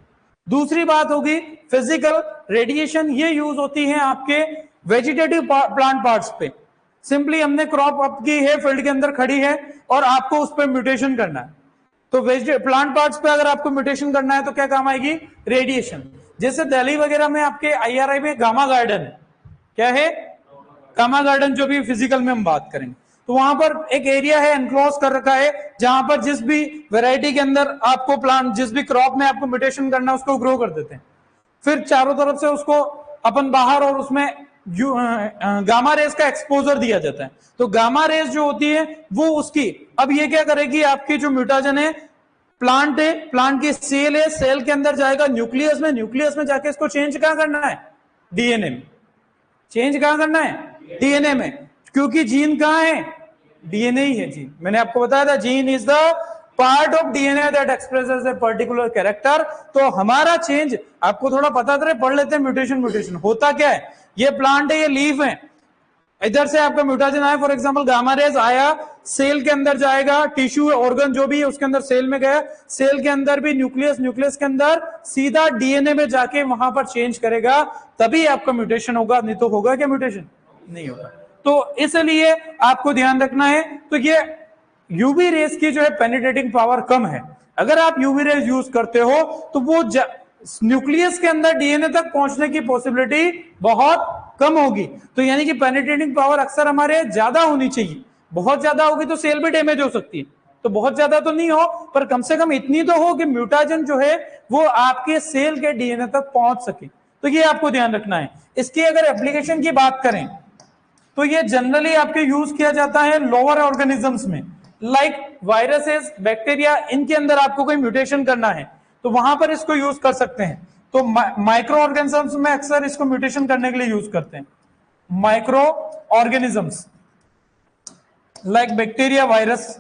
दूसरी बात होगी फिजिकल रेडिएशन, ये यूज होती है आपके वेजिटेटिव प्लांट पार्ट्स पे। सिंपली हमने क्रॉप अप की है, फील्ड के अंदर खड़ी है और आपको उस पर म्यूटेशन करना है। तो प्लांट पार्ट्स पे अगर आपको म्यूटेशन करना है तो क्या काम आएगी? रेडिएशन। जैसे दिल्ली वगैरह में आपके आईआरआई में गामा गार्डन है, क्या है? गामा गार्डन, जो भी फिजिकल में हम बात करेंगे, तो वहां पर एक एरिया है एनक्लोज कर रखा है, जहां पर जिस भी वैरायटी के अंदर आपको प्लांट, जिस भी क्रॉप में आपको म्यूटेशन करना है उसको ग्रो कर देते हैं। फिर चारों तरफ से उसको अपन बाहर, और उसमें गामा रेस का एक्सपोजर दिया जाता है। तो गामा रेस जो होती है वो उसकी, अब ये क्या करेगी, आपकी जो म्यूटाजन है, प्लांट है, प्लांट की सेल है, सेल के अंदर जाएगा न्यूक्लियस में, न्यूक्लियस में जाके इसको चेंज कहां करना है? डीएनए में। चेंज कहां करना है? डीएनए में। क्योंकि जीन कहां है? डीएनए ही है जीन। मैंने आपको बताया था gene is the part of DNA that expresses a particular character. तो हमारा चेंज, आपको थोड़ा पता था, पढ़ लेते हैं म्यूटेशन। म्यूटेशन होता क्या है? ये प्लांट है, ये लीफ है, इधर से आपका म्यूटाजन आया, फॉर एग्जांपल गामा रेज आया, सेल के अंदर जाएगा, टिश्यू ऑर्गन जो भी है उसके अंदर, सेल में गया, सेल के अंदर भी न्यूक्लियस, न्यूक्लियस के अंदर सीधा डीएनए में जाके वहां पर चेंज करेगा, तभी आपका म्यूटेशन होगा, नहीं तो होगा क्या म्यूटेशन? नहीं होगा। तो इसलिए आपको ध्यान रखना है। तो ये यूवी रेस की जो है पेनिट्रेटिंग पावर कम है। अगर आप यूवी रेस यूज करते हो तो वो न्यूक्लियस के अंदर डीएनए तक पहुंचने की पॉसिबिलिटी बहुत कम होगी। तो यानी कि पेनिट्रेटिंग पावर अक्सर हमारे ज्यादा होनी चाहिए। बहुत ज्यादा होगी तो सेल भी डैमेज हो सकती है। तो बहुत ज्यादा तो नहीं हो, पर कम से कम इतनी तो हो कि म्यूटाजन जो है वो आपके सेल के डीएनए तक पहुंच सके। तो ये आपको ध्यान रखना है। इसकी अगर एप्लीकेशन की बात करें तो ये जनरली आपके यूज किया जाता है लोअर ऑर्गेनिजम्स में, लाइक वायरसेस, बैक्टीरिया, इनके अंदर आपको कोई म्यूटेशन करना है तो वहां पर इसको यूज कर सकते हैं। तो माइक्रो ऑर्गेनिजम्स में अक्सर इसको म्यूटेशन करने के लिए यूज करते हैं। Micro organisms like bacteria, virus.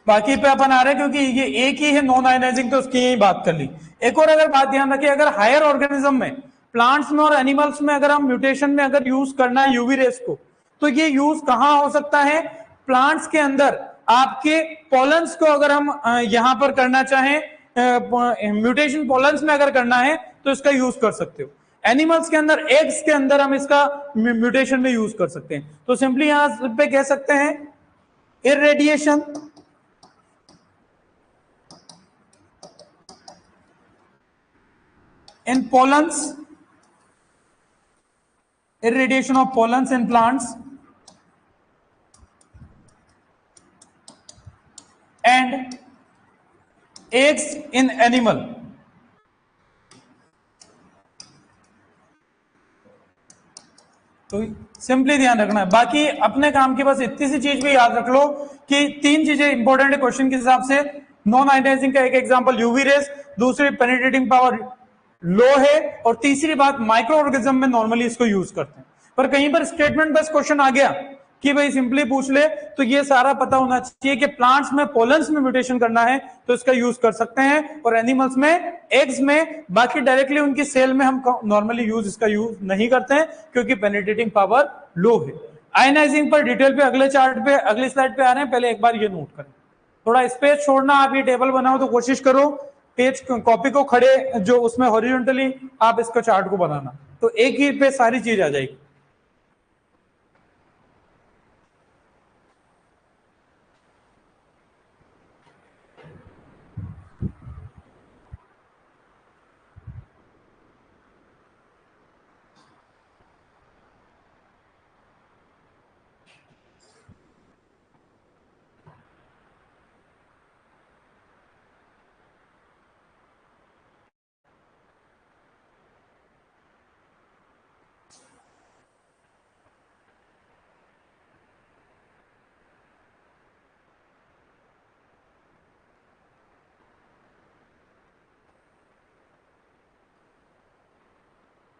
बाकी पे अपन आ रहे हैं क्योंकि ये एक ही है नॉन आयनाइजिंग, तो उसकी यही बात कर ली। एक और अगर बात ध्यान रखिए, अगर हायर ऑर्गेनिज्म में, प्लांट्स में और एनिमल्स में अगर हम म्यूटेशन में अगर यूज करना है यूवी रेस को, तो ये यूज कहां हो सकता है? प्लांट्स के अंदर आपके पॉलन्स को अगर हम यहां पर करना चाहें, म्यूटेशन पॉलन्स में अगर करना है तो इसका यूज कर सकते हो। एनिमल्स के अंदर, एग्स के अंदर हम इसका म्यूटेशन में यूज कर सकते हैं। तो सिंपली यहां पे कह सकते हैं इररेडिएशन in pollens, irradiation of pollens in plants and eggs in animal। तो सिंपली ध्यान रखना है। बाकी अपने काम की बस इतनी सी चीज भी याद रख लो कि तीन चीजें इंपॉर्टेंट है क्वेश्चन के हिसाब से। नॉन आयोनाइजिंग का एक एग्जांपल यूवी रेस, दूसरी पेनिट्रेटिंग पावर लो है, और तीसरी बात माइक्रो ऑर्गेनिज्म में नॉर्मली इसको यूज करते हैं। पर कहीं पर स्टेटमेंट बस क्वेश्चन आ गया कि भाई सिंपली पूछ ले, तो ये सारा पता होना चाहिए कि प्लांट्स में पोलन्स में म्यूटेशन करना है तो इसका यूज कर सकते हैं, और एनिमल्स में, एग्स में, बाकी डायरेक्टली उनकी सेल में हम नॉर्मली यूज इसका यूज नहीं करते हैं क्योंकि पेनिट्रेटिंग पावर लो है। आयनाइजिंग पर डिटेल पे अगले चार्ट पे, अगली स्लाइड पे आ रहे हैं, पहले एक बार ये नोट करें। थोड़ा स्पेस छोड़ना, आप ये टेबल बनाओ तो कोशिश करो पेज कॉपी को खड़े जो उसमें हॉरिजॉन्टली आप इसका चार्ट को बनाना, तो एक ही पे सारी चीज आ जाएगी।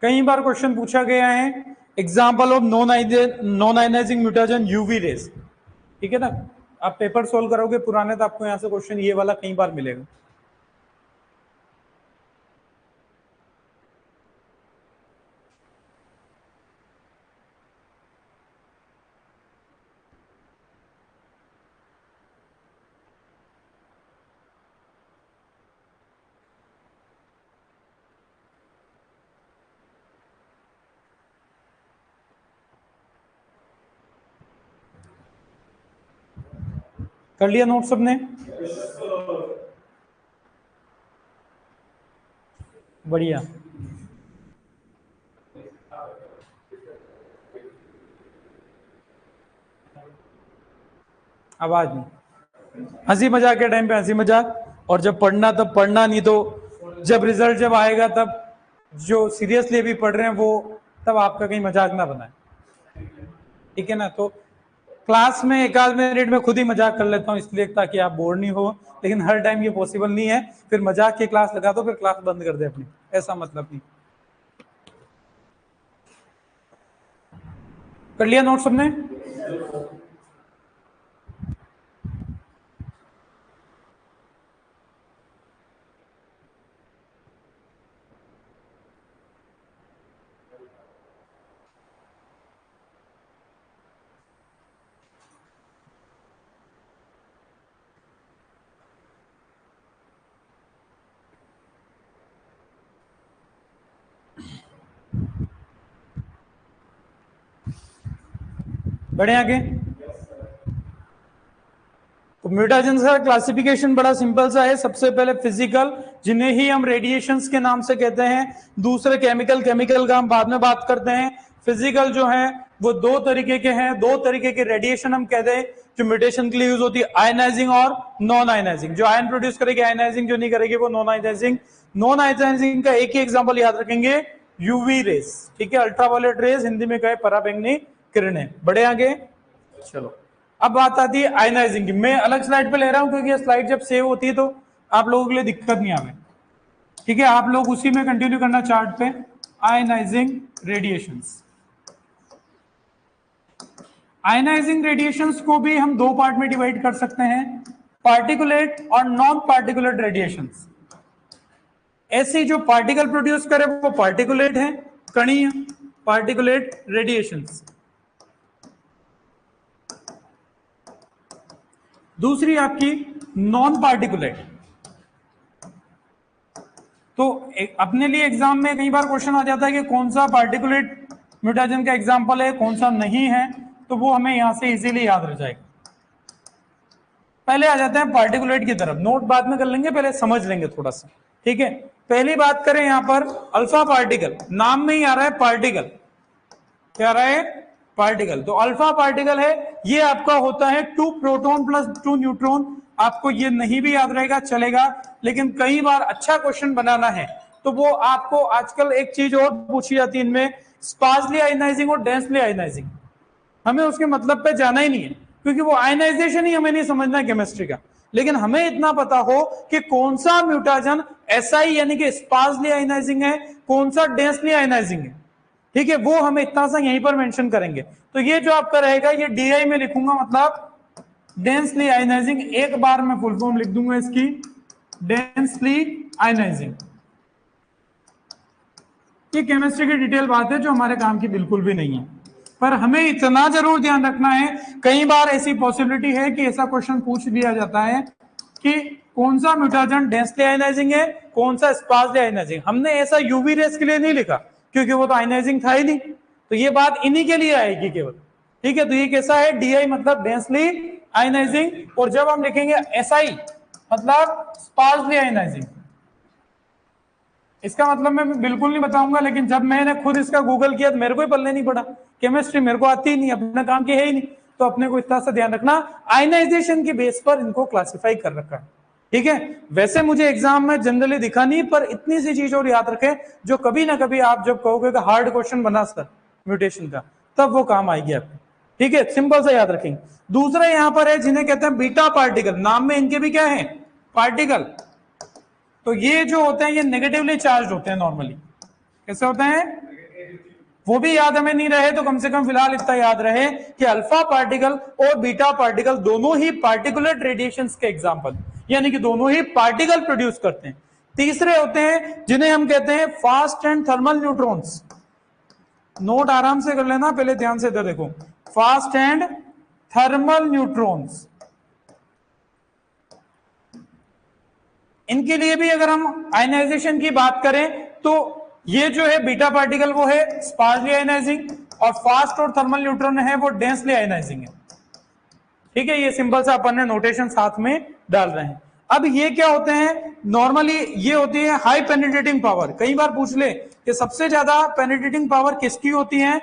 कई बार क्वेश्चन पूछा गया है example of non ionising mutagen UV rays, ठीक है ना। आप पेपर सोल्व करोगे पुराने तो आपको यहां से क्वेश्चन ये वाला कई बार मिलेगा। कर लिया नोट सबने? बढ़िया। आवाज नहीं, हंसी मजाक के टाइम पे हंसी मजाक, और जब पढ़ना तब पढ़ना, नहीं तो जब रिजल्ट जब आएगा तब जो सीरियसली भी पढ़ रहे हैं वो तब आपका कहीं मजाक ना बनाए, ठीक है ना? तो क्लास में एक आध मिनट में खुद ही मजाक कर लेता हूँ इसलिए ताकि आप बोर नहीं हो, लेकिन हर टाइम ये पॉसिबल नहीं है, फिर मजाक की क्लास लगा दो फिर क्लास बंद कर दे अपनी, ऐसा मतलब नहीं। कर लिया नोट सबने? बढ़े आगे। तो म्यूटाजेंस का क्लासिफिकेशन बड़ा सिंपल सा है। सबसे पहले फिजिकल, जिन्हें ही हम रेडिएशंस के नाम से कहते हैं। दूसरे केमिकल, केमिकल का हम बाद में बात करते हैं। फिजिकल जो है वो दो तरीके के हैं, दो तरीके के रेडिएशन हम कहते हैं जो म्यूटेशन के लिए यूज होती है, आयनाइजिंग और नॉन आयनाइजिंग। जो आयन प्रोड्यूस करेगी आयनाइजिंग, जो नहीं करेगी वो नॉन आयनाइजिंग। नॉन आयनाइजिंग का एक ही एग्जांपल याद रखेंगे, यूवी रेस, ठीक है, अल्ट्रावायलेट रेस, हिंदी में कहे पराबैंगनी किरणें। बढ़े आगे, चलो अब बात आती है आयनाइजिंग की। मैं अलग स्लाइड पे ले रहा हूं क्योंकि ये स्लाइड जब सेव होती है तो आप लोगों के लिए दिक्कत नहीं आवे, ठीक है? आप लोग उसी में कंटिन्यू करना चार्ट पे। आयनाइजिंग रेडिएशंस, आयनाइजिंग रेडिएशंस को भी हम दो पार्ट में डिवाइड कर सकते हैं, पार्टिकुलेट और नॉन पार्टिकुलेट रेडिएशंस। ऐसे जो पार्टिकल प्रोड्यूस करे वो पार्टिकुलेट है, कणीय पार्टिकुलेट रेडिएशंस। दूसरी आपकी नॉन पार्टिकुलेट। तो अपने लिए एग्जाम में कई बार क्वेश्चन आ जाता है कि कौन सा पार्टिकुलेट म्यूटाजन का एग्जांपल है, कौन सा नहीं है, तो वो हमें यहां से इजीली याद रह जाएगा। पहले आ जाते हैं पार्टिकुलेट की तरफ, नोट बाद में कर लेंगे, पहले समझ लेंगे थोड़ा सा, ठीक है? पहली बात करें यहां पर अल्फा पार्टिकल, नाम में ही आ रहा है पार्टिकल, क्या आ रहा है? पार्टिकल। तो अल्फा पार्टिकल है, ये आपका होता है 2 प्रोटॉन प्लस 2 न्यूट्रॉन। आपको ये नहीं भी याद रहेगा चलेगा, लेकिन कई बार अच्छा क्वेश्चन बनाना है तो वो आपको, आजकल एक चीज और पूछी जाती है इनमें, स्पार्सली आयनाइजिंग और डेंसली आयनाइजिंग। हमें उसके मतलब पे जाना ही नहीं है क्योंकि वो आयनाइजेशन ही हमें नहीं समझना है केमिस्ट्री का, लेकिन हमें इतना पता हो कि कौन सा म्यूटाजन एसआई यानी कि स्पार्सली आयनाइजिंग है, कौन सा डेंसली आयनाइजिंग है, ठीक है? वो हमें इतना सा यहीं पर मेंशन करेंगे। तो ये जो आपका रहेगा ये डीआई में लिखूंगा, मतलब डेंसली आयनाइजिंग। एक बार मैं फुल फॉर्म लिख दूंगा इसकी, डेंसली आयनाइजिंग। ये केमिस्ट्री की डिटेल बात है जो हमारे काम की बिल्कुल भी नहीं है, पर हमें इतना जरूर ध्यान रखना है, कई बार ऐसी पॉसिबिलिटी है कि ऐसा क्वेश्चन पूछ लिया जाता है कि कौन सा म्यूटाजन डेंसली आयनाइजिंग है, कौन सा स्पार्सली आयनाइजिंग। हमने ऐसा यूवी रेस के लिए नहीं लिखा क्योंकि वो तो आयनाइजिंग था ही नहीं, तो ये बात इन्हीं के लिए आएगी केवल, ठीक है? तो ये कैसा है? डीआई मतलब डेंसली आयनाइजिंग, और जब हम लिखेंगे एसआई मतलब स्पार्सली आयनाइजिंग। इसका मतलब मैं बिल्कुल नहीं बताऊंगा, लेकिन जब मैंने खुद इसका गूगल किया तो मेरे को ही पल्ले नहीं पड़ा, केमिस्ट्री मेरे को आती ही नहीं, अपने काम की है ही नहीं, तो अपने को इतना सा ध्यान रखना, आयनाइजेशन की बेस पर इनको क्लासिफाई कर रखा है, ठीक है? वैसे मुझे एग्जाम में जनरली दिखा नहीं, पर इतनी सी चीज और याद रखें जो कभी ना कभी आप जब कहोगे कि हार्ड क्वेश्चन बना सर म्यूटेशन का, तब वो काम आएगी आपको, ठीक है? सिंपल सा याद रखेंगे। दूसरा यहां पर है जिन्हें कहते हैं बीटा पार्टिकल, नाम में इनके भी क्या है? पार्टिकल। तो ये जो होते हैं ये नेगेटिवली चार्ज होते हैं नॉर्मली। कैसे होते हैं? वो भी याद हमें नहीं रहे तो कम से कम फिलहाल इतना याद रहे कि अल्फा पार्टिकल और बीटा पार्टिकल दोनों ही पार्टिकुलेट रेडिएशंस के एग्जांपल, यानी कि दोनों ही पार्टिकल प्रोड्यूस करते हैं। तीसरे होते हैं जिन्हें हम कहते हैं fast and thermal neutrons. Note आराम से कर लेना, पहले ध्यान से इधर देखो, फास्ट एंड थर्मल न्यूट्रॉन्स। इनके लिए भी अगर हम आयनाइजेशन की बात करें तो ये जो है बीटा पार्टिकल वो है स्पार्सली आयनाइजिंग, और फास्ट और थर्मल न्यूट्रॉन है वो डेंसली आयनाइजिंग है, ठीक है, ये सिंपल सा अपन ने नोटेशन साथ में डाल रहे हैं। अब ये क्या होते हैं, नॉर्मली ये होती है हाई पेनिट्रेटिंग पावर। कई बार पूछ ले कि सबसे ज्यादा पेनिट्रेटिंग पावर किसकी होती है,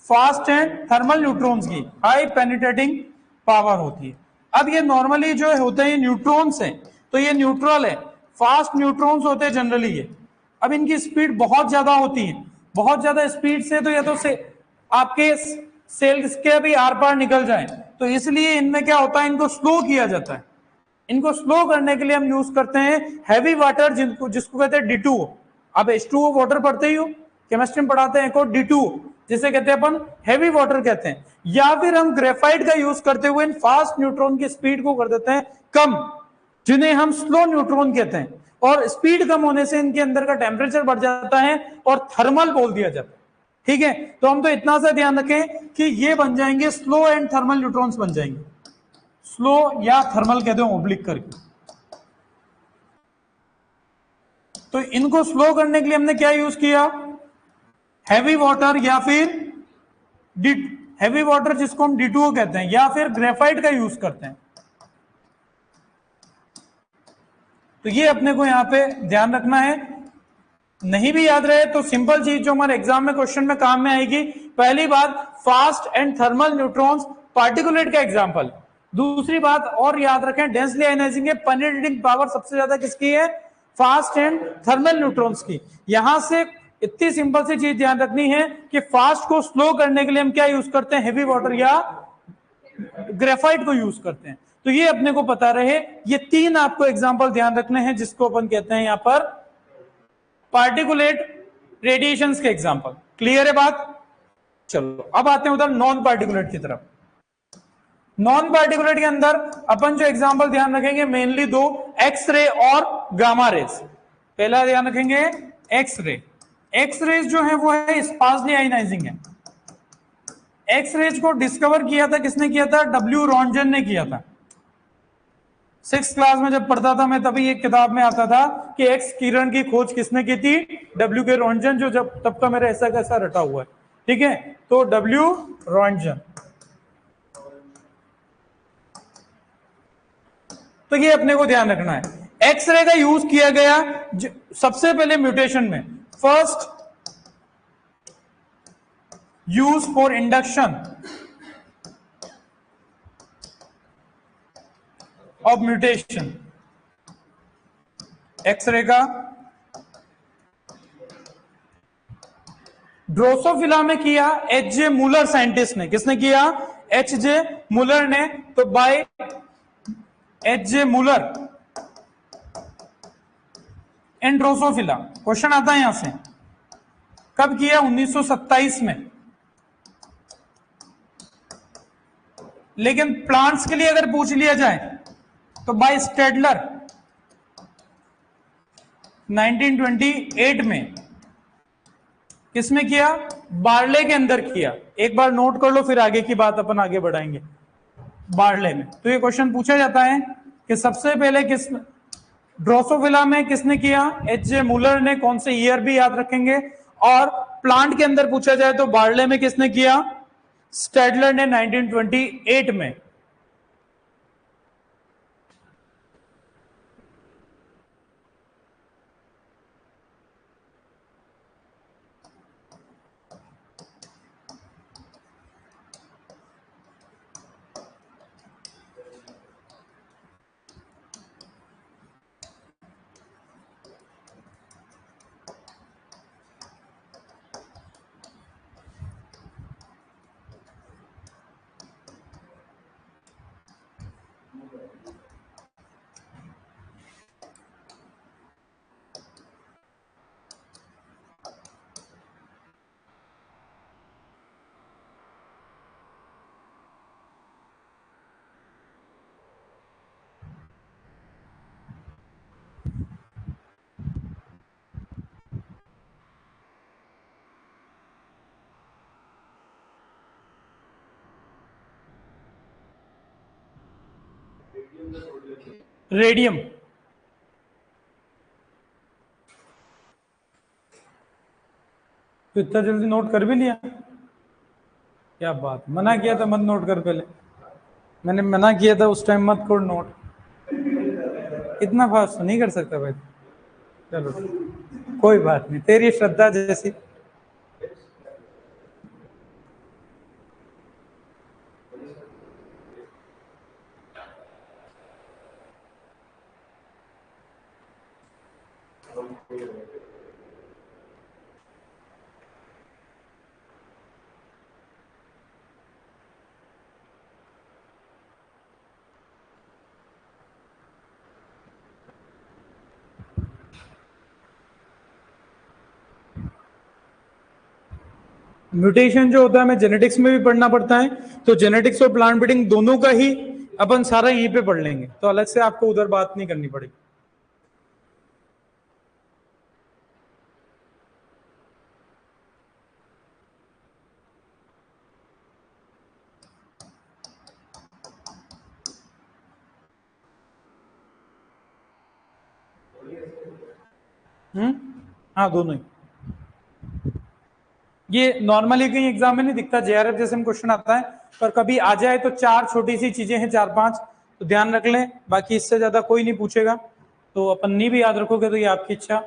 फास्ट एंड थर्मल न्यूट्रॉन्स की हाई पेनिट्रेटिंग पावर होती है। अब ये नॉर्मली जो होते हैं न्यूट्रॉन्स हैं, तो ये न्यूट्रल है, फास्ट न्यूट्रॉन्स होते हैं जनरली ये। अब इनकी स्पीड बहुत ज्यादा होती है, बहुत ज्यादा स्पीड से तो या तो से आपके सेल्स के भी आर पार निकल जाए, तो इसलिए इनमें क्या होता है, इनको स्लो किया जाता है। इनको स्लो करने के लिए हम यूज करते हैं हैवी वाटर, जिसको कहते हैं D2O। आप H2O वाटर पढ़ते ही हो, केमिस्ट्री में पढ़ाते हैं को D2O, जिसे कहते हैं अपन हैवी वाटर कहते हैं। या फिर हम ग्रेफाइट का यूज करते हुए इन फास्ट न्यूट्रॉन की स्पीड को कर देते हैं कम, जिन्हें हम स्लो न्यूट्रॉन कहते हैं। और स्पीड कम होने से इनके अंदर का टेम्परेचर बढ़ जाता है और थर्मल बोल दिया जाता है। ठीक है, तो हम तो इतना सा ध्यान रखें कि ये बन जाएंगे स्लो एंड थर्मल न्यूट्रॉन्स बन जाएंगे, स्लो या थर्मल कहते हैं ओब्लिक करके। तो इनको स्लो करने के लिए हमने क्या यूज किया, हैवी वाटर या फिर हैवी वाटर जिसको हम D2O कहते हैं, या फिर ग्रेफाइट का यूज करते हैं। तो ये अपने को यहां पे ध्यान रखना है। नहीं भी याद रहे तो सिंपल चीज जो हमारे एग्जाम में क्वेश्चन में काम में आएगी, पहली बात fast and thermal neutrons particulate का एग्जांपल। दूसरी बात और याद रखें, डेंसली आयनाइजिंग के पेनिट्रेटिंग पावर सबसे ज्यादा किसकी है, फास्ट एंड थर्मल न्यूट्रॉन्स की। यहां से इतनी सिंपल सी चीज ध्यान रखनी है कि फास्ट को स्लो करने के लिए हम क्या यूज करते हैं, हैवी वाटर या ग्रेफाइट को यूज करते हैं। तो ये अपने को पता रहे, ये तीन आपको एग्जांपल ध्यान रखने हैं, जिसको अपन कहते हैं यहां पर पार्टिकुलेट रेडिएशंस के एग्जांपल। क्लियर है बात? चलो अब आते हैं उधर नॉन पार्टिकुलेट की तरफ। नॉन पार्टिकुलेट के अंदर अपन जो एग्जांपल ध्यान रखेंगे मेनली दो, एक्सरे और गामा रेज। पहला ध्यान रखेंगे एक्सरे। एक्सरेज जो है वो है स्पार्सली आयनाइजिंग है। एक्सरेज को डिस्कवर किया था किसने किया था, W रॉन्जन ने किया था। 6th क्लास में जब पढ़ता था मैं, तभी एक किताब में आता था कि एक्स किरण की खोज किसने की थी, W रॉन्जन, जो जब तब का मेरा ऐसा कैसा रटा हुआ है। ठीक है, तो W रॉन्जन। तो ये अपने को ध्यान रखना है। एक्सरे का यूज किया गया सबसे पहले म्यूटेशन में, first use for induction of mutation. X ray का ड्रोसोफिला में किया H.J. मूलर साइंटिस्ट ने। किसने किया, H.J. मूलर ने। तो by H.J. Muller and Drosophila. Question आता है यहां से, कब किया, 1927 में। लेकिन प्लांट्स के लिए अगर पूछ लिया जाए तो बाय स्टेडलर 1928 में। किसमें किया, बार्ले के अंदर किया। एक बार नोट कर लो, फिर आगे की बात अपन आगे बढ़ाएंगे। बार्ले में तो ये क्वेश्चन पूछा जाता है कि सबसे पहले किस ड्रोसोफिला में किसने किया, H.J. मूलर ने। कौन से ईयर भी याद रखेंगे। और प्लांट के अंदर पूछा जाए तो बार्ले में किसने किया, स्टेडलर ने 1928 में। रेडियम। तो इतना जल्दी नोट कर भी लिया, क्या बात, मना किया था मत नोट कर पहले। मैंने मना किया था उस टाइम, मत कोड नोट, इतना फास्ट तो नहीं कर सकता भाई। चलो कोई बात नहीं, तेरी श्रद्धा जैसी। म्यूटेशन जो होता है हमें जेनेटिक्स में भी पढ़ना पड़ता है, तो जेनेटिक्स और प्लांट ब्रीडिंग दोनों का ही अपन सारा यहीं पे पढ़ लेंगे, तो अलग से आपको उधर बात नहीं करनी पड़ेगी। हाँ दोनों ही। ये नॉर्मली कहीं एग्जाम में नहीं दिखता, जेआरएफ जैसे में क्वेश्चन आता है, पर कभी आ जाए तो चार छोटी सी चीजें हैं, चार पांच, तो ध्यान रख लें, बाकी इससे ज्यादा कोई नहीं पूछेगा, तो अपन नहीं भी याद रखोगे तो ये आपकी इच्छा।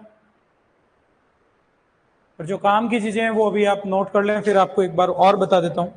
पर जो काम की चीजें हैं वो अभी आप नोट कर लें, फिर आपको एक बार और बता देता हूं।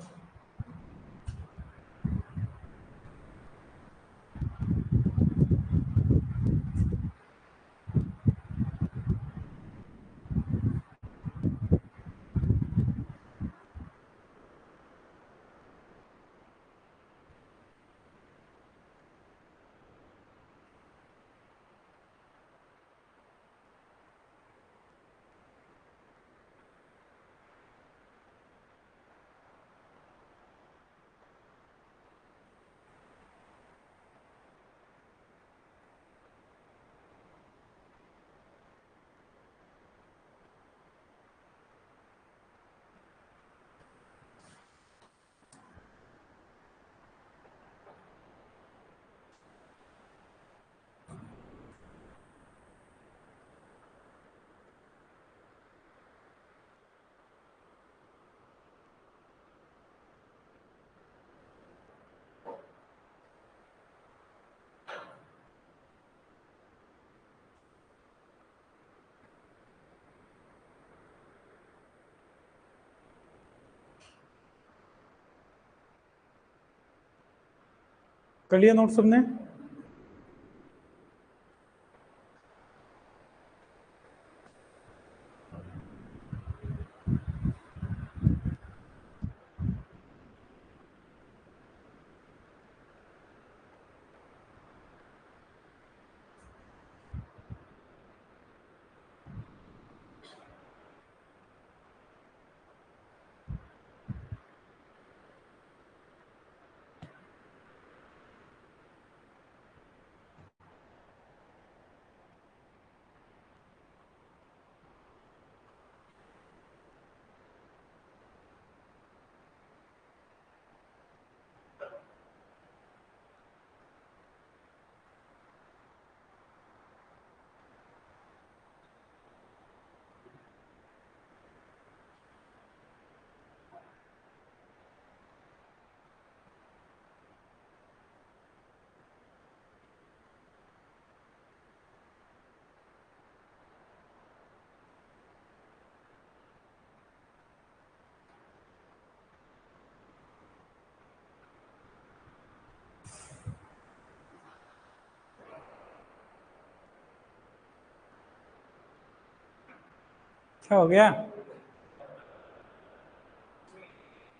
कर लिया नोट सबने? क्या हो गया?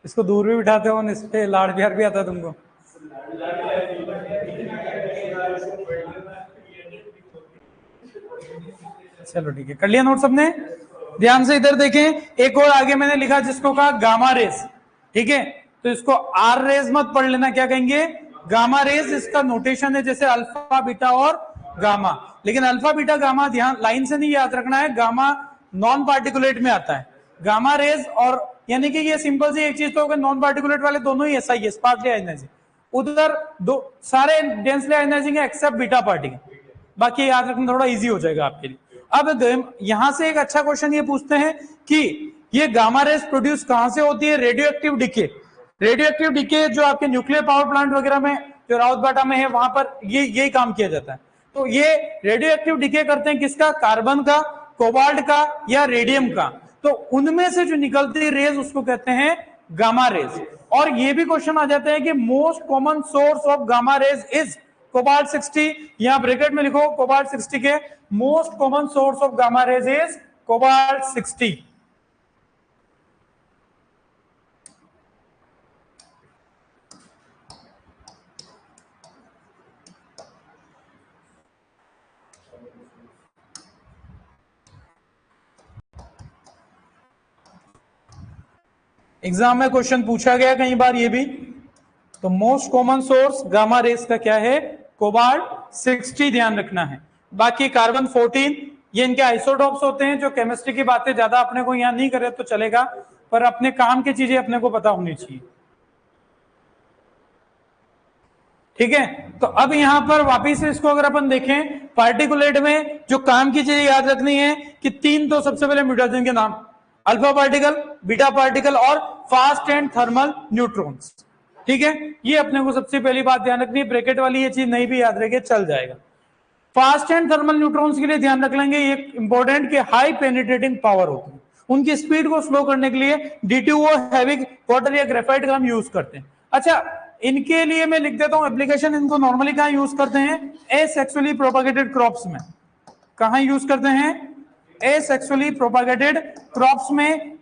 इसको दूर भी बिठाते हो, इस पे लाड़ प्यार भी आता है तुमको? चलो ठीक है, कर लिया नोट सबने? ध्यान से इधर देखें, एक और आगे मैंने लिखा जिसको कहा गामा रेस, ठीक है, तो इसको आर रेस मत पढ़ लेना, क्या कहेंगे? Gamma rays. इसका नोटेशन है जैसे अल्फा बीटा और गामा, लेकिन अल्फा बीटा गामा ध्यान लाइन से नहीं याद रखना है, गामा नॉन पार्टिकुलेट में आता है। गामा रेस और यानी कि ये सिंपल सी एक चीज तो नॉन पार्टिकुलेट वाले दोनों ही ऐसा ही है, स्पार्कली आयनाइजिंग, उधर दो सारे डेंसली आयनाइजिंग है एक्सेप्ट बीटा पार्टिकल, बाकी याद रखना थोड़ा इजी हो जाएगा आपके लिए। अब यहां से एक अच्छा क्वेश्चन ये पूछते हैं कि ये गामा रेस प्रोड्यूस कहां से होती है? Radio active decay. Radio active decay जो आपके न्यूक्लियर पावर प्लांट वगैरह में, जो राउतबाटा में है, वहां पर ये यही काम किया जाता है। तो ये रेडियो एक्टिव डीके करते हैं किसका, कार्बन का, कोबाल्ट का या रेडियम का। तो उनमें से जो निकलती रेज उसको कहते हैं गामा रेज। और ये भी क्वेश्चन आ जाता है कि most common source of gamma rays is cobalt 60। यहां ब्रैकेट में लिखो कोबाल्ट 60 के most common source of gamma rays is cobalt 60। Exam में क्वेश्चन पूछा गया कई बार ये भी। तो most common source gamma rays का क्या है, कोबाल्ट 60 ध्यान रखना है। बाकी कार्बन 14 ये इनके आइसोटॉप्स होते हैं। जो केमिस्ट्री की बातें ज्यादा अपने को यहां नहीं करे तो चलेगा, पर अपने काम की चीजें अपने को पता होनी चाहिए, ठीक है। तो अब यहां पर वापिस इसको अगर अपन देखें पार्टिकुलेट में, जो काम की चीजें याद रखनी है कि तीन तो सबसे पहले म्यूटेशन के नाम, अल्फा पार्टिकल, बीटा पार्टिकल और फास्ट एंड थर्मल न्यूट्रॉन्स, ठीक है। ये अपने को सबसे पहली बात ध्यान रखनी है। ब्रैकेट वाली ये चीज नहीं भी याद रखे चल जाएगा। फास्ट एंड थर्मल न्यूट्रॉन्स के लिए ध्यान रख लेंगे ये इंपॉर्टेंट कि हाई पेनिट्रेटिंग पावर होती है। उनकी स्पीड को स्लो करने के लिए D2O हैवी वाटर या ग्रेफाइट का हम यूज करते हैं। अच्छा, इनके लिए मैं लिख देता हूं एप्लीकेशन। इनको नॉर्मली कहां यूज करते हैं, एसेक्सुअली प्रोपागेटेड क्रॉप्स में। कहां यूज करते हैं, एसेक्सुअली प्रोपागेटेड क्रॉप्स में।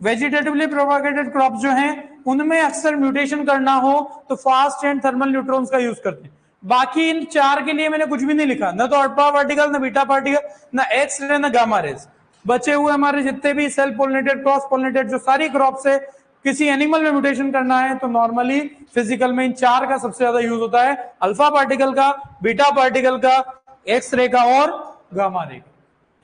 वेजिटेटिवली प्रोपागेटेड क्रॉप्स जो हैं उनमें अक्सर म्यूटेशन करना हो तो फास्ट एंड थर्मल न्यूट्रॉन्स का यूज करते हैं। बाकी इन चार के लिए मैंने कुछ भी नहीं लिखा, ना तो अल्फा पार्टिकल, ना बीटा पार्टिकल, ना एक्स रे, ना गामा रेज। बचे हुए हमारे जितने भी सेल्फ पोलिनेटेड, क्रॉस पोलिनेटेड जो सारी क्रॉप्स है, किसी एनिमल में म्यूटेशन करना है तो नॉर्मली फिजिकल में इन चार का सबसे ज्यादा यूज होता है, अल्फा पार्टिकल का, बीटा पार्टिकल का, एक्स रे का और गामा रे का,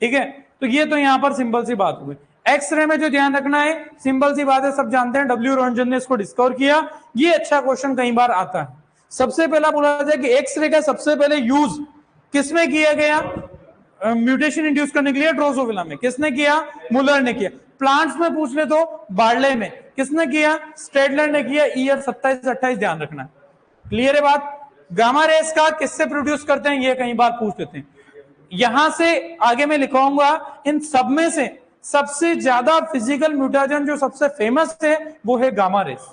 ठीक है। तो ये तो यहां पर सिंपल सी बात हुई। एक्सरे में जो ध्यान रखना है, सिंपल सी बात है, सब जानते हैं, डब्ल्यू रोंजन ने इसको डिस्कवर किया। ये अच्छा क्वेश्चन कई बार आता है। सबसे पहला बोला जाता है कि एक्सरे का सबसे पहले यूज किसमें किया गया, म्यूटेशन इंड्यूस करने के लिए ड्रोसोफिला में। किसने किया, मुलर ने किया। प्लांट्स में पूछ ले तो बार्ले में। किसने किया, स्टेडलर ने किया। ईयर 27-28 ध्यान रखना है। क्लियर है बात। गामा रेस का किससे प्रोड्यूस करते हैं, ये कई बार पूछ लेते हैं। यहां से आगे मैं लिखाऊंगा इन सब में से सबसे ज्यादा फिजिकल म्यूटेशन जो सबसे फेमस है वो है gamma rays.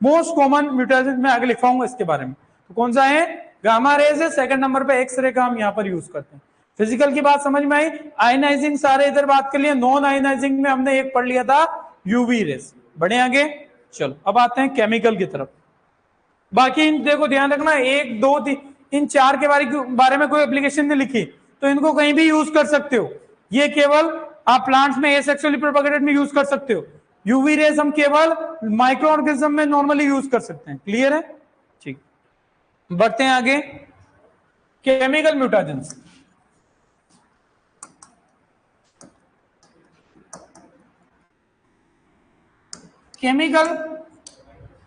Most common mutation मैं आगे लिखाऊंगा इसके बारे में। तो कौन सा है, गामा रेस है। सेकंड नंबर पे एक्सरे का हम यहां पर यूज करते हैं। फिजिकल की बात समझ में आई। आयनाइजिंग सारे इधर बात कर लिया। नॉन आयनाइजिंग में हमने एक पढ़ लिया था यूवी रेस। बढ़े आगे, चलो अब आते हैं केमिकल की तरफ। बाकी इन देखो ध्यान रखना, 1 2 3 इन चार के बारे में कोई एप्लीकेशन नहीं लिखी तो इनको कहीं भी यूज कर सकते हो। ये केवल आप प्लांट्स में एसेक्सुअली प्रोपेगेटेड में यूज कर सकते हो। यूवी रेस हम केवल माइक्रो ऑर्गेनिज्म में नॉर्मली यूज कर सकते हैं। क्लियर है, ठीक। बढ़ते हैं आगे, केमिकल म्यूटेशंस। केमिकल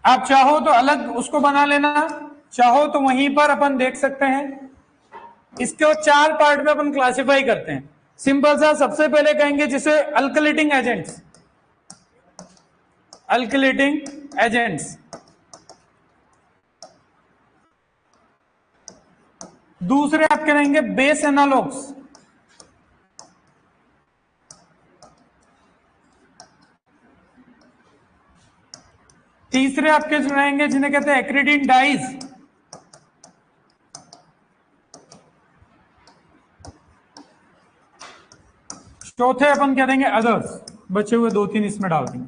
आप चाहो तो अलग उसको बना लेना, चाहो तो वहीं पर अपन देख सकते हैं। इसको 4 पार्ट में अपन क्लासिफाई करते हैं। सिंपल सा, सबसे पहले कहेंगे जिसे अल्कलेटिंग एजेंट्स। अल्कलेटिंग एजेंट्स। दूसरे आप कहेंगे बेस एनालॉग्स। तीसरे आपके जो रहेंगे जिन्हें कहते हैं एक्रिडिन डाइज। चौथे अपन कह देंगे अदर्स। बचे हुए 2-3 इसमें डाल देंगे।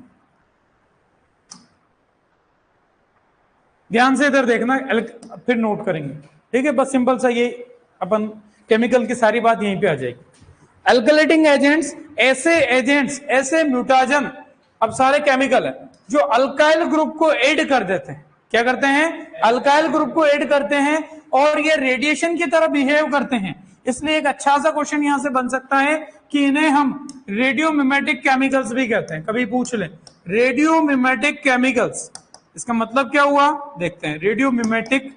ध्यान से इधर देखना, फिर नोट करेंगे, ठीक है। बस सिंपल सा ये अपन केमिकल की सारी बात यहीं पे आ जाएगी। अल्कलेटिंग एजेंट्स ऐसे एजेंट्स, ऐसे म्यूटाजन, अब सारे केमिकल है जो अल्काइल ग्रुप को ऐड कर देते हैं। क्या करते हैं, अल्काइल ग्रुप को ऐड करते हैं और ये रेडिएशन की तरह बिहेव करते हैं। इसलिए एक अच्छा सा क्वेश्चन यहां से बन सकता है कि इन्हें हम रेडियोमिमेटिक केमिकल्स भी कहते हैं। कभी पूछ ले, रेडियोमिमेटिक केमिकल्स, इसका मतलब क्या हुआ, देखते हैं। रेडियोमिमेटिक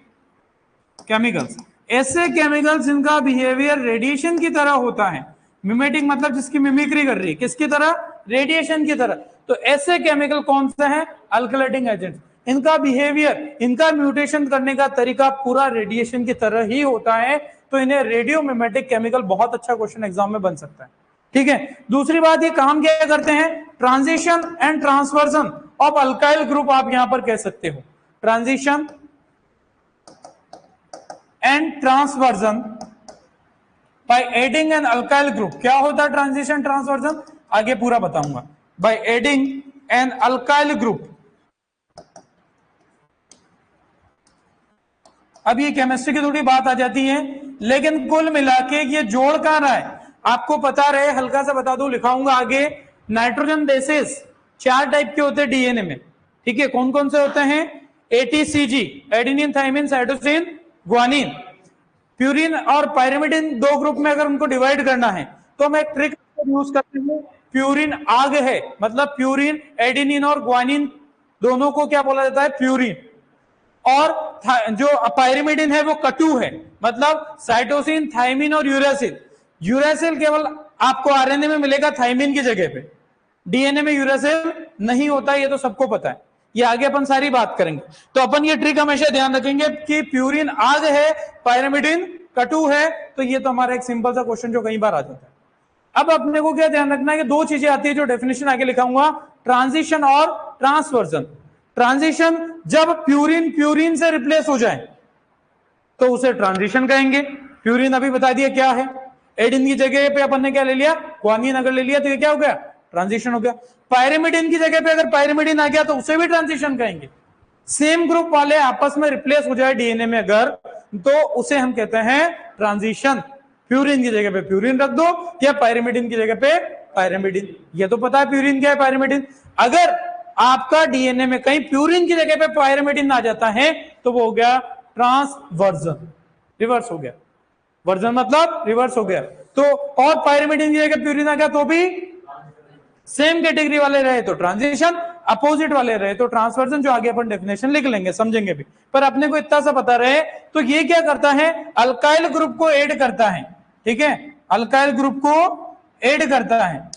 केमिकल्स ऐसे केमिकल्स जिनका बिहेवियर रेडिएशन की तरह होता है। मिमेटिक मतलब जिसकी मिमिक्री कर रही है, किसकी तरह, रेडिएशन की तरह। तो ऐसे केमिकल कौन से हैं, अल्कलेटिंग एजेंट। इनका बिहेवियर, इनका म्यूटेशन करने का तरीका पूरा रेडिएशन की तरह ही होता है, तो इन्हें रेडियोमिमेटिक केमिकल बहुत अच्छा क्वेश्चन एग्जाम में बन सकता है। ठीक है, दूसरी बात, ये काम क्या करते हैं, transition and transversion of alkyl group आप यहां पर कह सकते हो, transition and transversion by adding N alkyl group. क्या होता है ट्रांजिशन ट्रांसवर्जन, आगे पूरा बताऊंगा। By adding N alkyl group, अब ये केमिस्ट्री की थोड़ी बात आ जाती है, लेकिन कुल मिला के ये जोड़ कहां रहा है आपको पता रहे, हल्का सा बता दूं, लिखाऊंगा आगे। नाइट्रोजन बेसिस 4 टाइप के होते हैं डीएनए में, ठीक है, कौन कौन से होते हैं, ATCG, adenine thymine cytosine guanine, purine और पायरिमिडिन, 2 ग्रुप में अगर उनको डिवाइड करना है तो मैं ट्रिक यूज करती हूं, प्यूरिन आग है, मतलब प्यूरिन, एडेनिन और ग्वानिन दोनों को क्या बोला जाता है, प्यूरिन, और जो पायरिमिडिन है वो कटु है, मतलब साइटोसिन, थाइमिन और यूरासिल। यूरासिल केवल आपको आरएनए में मिलेगा थाइमिन की जगह पे, डीएनए में यूरासिल नहीं होता, ये तो सबको पता है, ये आगे अपन सारी बात करेंगे। तो अपन ये ट्रिक हमेशा ध्यान रखेंगे कि प्यूरिन आग है, पायरिमिडिन कटु है, तो ये तो हमारा एक सिंपल सा क्वेश्चन जो कई बार आ जाता है। अब अपने को क्या ध्यान रखना है कि 2 चीजें आती है जो डेफिनेशन आगे लिखाऊंगा, ट्रांजिशन और ट्रांसवर्जन। ट्रांजिशन, जब प्यूरिन प्यूरिन से रिप्लेस हो जाए तो उसे ट्रांजिशन कहेंगे। प्यूरिन अभी बता दिया क्या है, एडिन की जगह पे अपन ने क्या ले लिया, ग्वानिन अगर ले लिया तो ये क्या हो गया, ट्रांजिशन हो गया। पायरिमिडिन की जगह पे अगर पायरिमिडिन आ गया तो उसे भी ट्रांजिशन कहेंगे। सेम ग्रुप वाले आपस में रिप्लेस हो जाए डीएनए में अगर, तो उसे हम कहते हैं ट्रांजिशन। प्यूरिन की जगह पे प्यूरिन रख दो या पायरिमिडिन की जगह पे पायरिमिडिन, ये तो पता है प्यूरिन क्या है, पायरिमिडिन। अगर आपका डीएनए में कहीं प्यूरिन की जगह पे पायरिमिडिन आ जाता है तो वो हो गया ट्रांसवर्जन, रिवर्स हो गया, वर्जन मतलब रिवर्स हो गया। तो और पायरिमिडिन की जगह प्यूरिन आ गया तो भी सेम कैटेगरी वाले रहे तो ट्रांजिशन, अपोजिट वाले रहे तो ट्रांसवर्जन, जो आगे अपन डेफिनेशन लिख लेंगे, समझेंगे भी, पर अपने को इतना सा पता रहे। तो ये क्या करता है, अल्काइल ग्रुप को ऐड करता है, ठीक है, अल्काइल ग्रुप को ऐड करता है,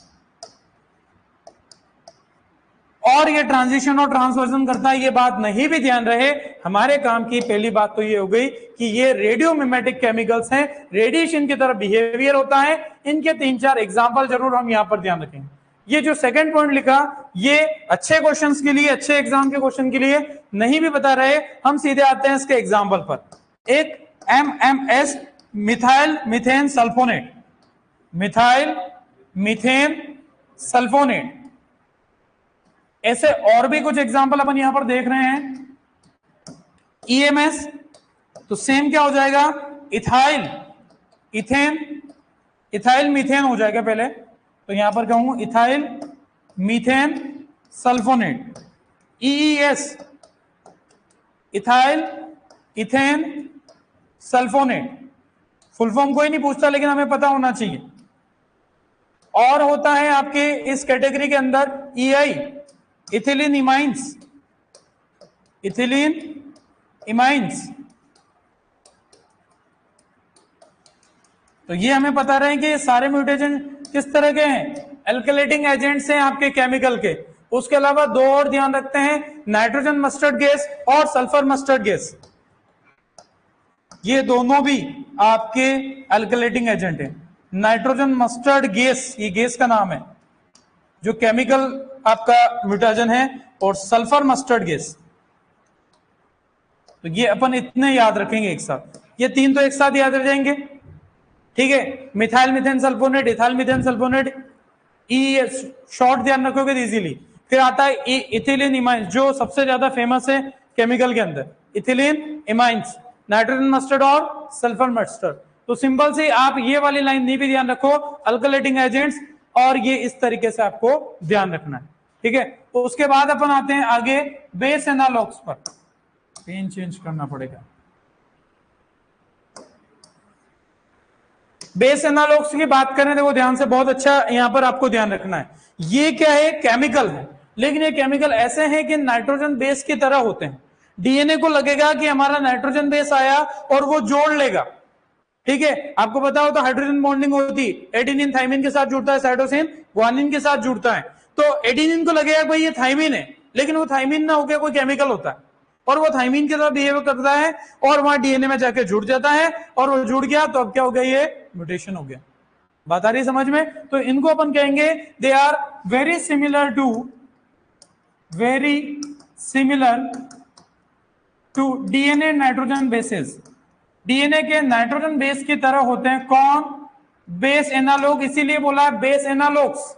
और ये ट्रांजिशन और ट्रांसवर्जन करता है। ये बात नहीं भी ध्यान रहे, हमारे काम की पहली बात तो ये हो गई कि ये रेडियोमिमेटिक केमिकल्स हैं, रेडिएशन की तरह बिहेवियर होता है, इनके 3-4 एग्जांपल जरूर हम यहां पर ध्यान रखेंगे। ये जो सेकंड पॉइंट लिखा, ये अच्छे क्वेश्चंस के लिए, अच्छे एग्जाम के क्वेश्चन के लिए नहीं भी बता रहे, हम सीधे आते हैं इसके एग्जाम्पल पर। एक MMS, methyl methane sulphonate, methyl methane sulphonate, ऐसे और भी कुछ एग्जाम्पल अपन यहां पर देख रहे हैं। EMS, तो सेम क्या हो जाएगा, इथाइल, इथेन, इथाइल मीथेन हो जाएगा पहले, तो यहां पर कहूंगा ethyl methane sulphonate. EES, ethyl ethane sulphonate, full form कोई नहीं पूछता लेकिन हमें पता होना चाहिए। और होता है आपके इस कैटेगरी के अंदर EI, इथिलीन इमाइंस, इथिलीन इमाइंस, तो ये हमें पता रहे कि ये सारे म्यूटेशन किस तरह के हैं, एल्कलेटिंग एजेंट्स हैं आपके केमिकल के। उसके अलावा 2 और ध्यान रखते हैं, नाइट्रोजन मस्टर्ड गैस और सल्फर मस्टर्ड गैस, ये दोनों भी आपके एल्कलेटिंग एजेंट हैं। नाइट्रोजन मस्टर्ड गैस, ये गैस का नाम है जो केमिकल आपका म्यूटेशन है, और सल्फर मस्टर्ड गैस, तो ये अपन इतने याद रखेंगे एक साथ, ये 3 तो एक साथ याद रह जाएंगे, ठीक है। Methyl methane sulphonate, ethyl methane sulphonate, short ध्यान रखोगे इजीली। फिर आता है इथिलीन इमाइंस, जो सबसे ज्यादा फेमस है केमिकल के अंदर, इथिलीन इमाइंस, नाइट्रोजन मस्टर्ड और सल्फर मस्टर्ड। तो सिंपल से आप ये वाली लाइन नहीं भी ध्यान रखो, अल्कलेटिंग एजेंट्स, और ये इस तरीके से आपको ध्यान रखना है, ठीक है। तो उसके बाद अपन आते हैं आगे बेस एनालॉग्स पर, पेन चेंज करना पड़ेगा। बेस एनालॉग्स की बात करें, देखो ध्यान से, बहुत अच्छा यहां पर आपको ध्यान रखना है। ये क्या है, केमिकल है, लेकिन ये केमिकल ऐसे हैं कि नाइट्रोजन बेस की तरह होते हैं। डीएनए को लगेगा कि हमारा नाइट्रोजन बेस आया और वो जोड़ लेगा, ठीक है। आपको पता हो तो हाइड्रोजन बॉन्डिंग होती, एडेनिन थाइमिन के साथ जुड़ता है, साइटोसिन ग्वानिन के साथ जुड़ता है, तो एडेनिन को लगेगा भाई ये थाइमिन है, लेकिन वो थाइमिन ना होकर कोई केमिकल होता है और वो थाइमिन की तरह बिहेव करता है और वहां डीएनए में जाके जुड़ जाता है और वो जुड़ गया तो अब क्या हो गया, ये म्यूटेशन हो गया। बात आ रही समझ में? तो इनको अपन कहेंगे they are very similar to DNA nitrogen bases. DNA के नाइट्रोजन बेस की तरह होते हैं कौन? बेस एनालॉग, इसीलिए बोला है बेस एनालॉग्स।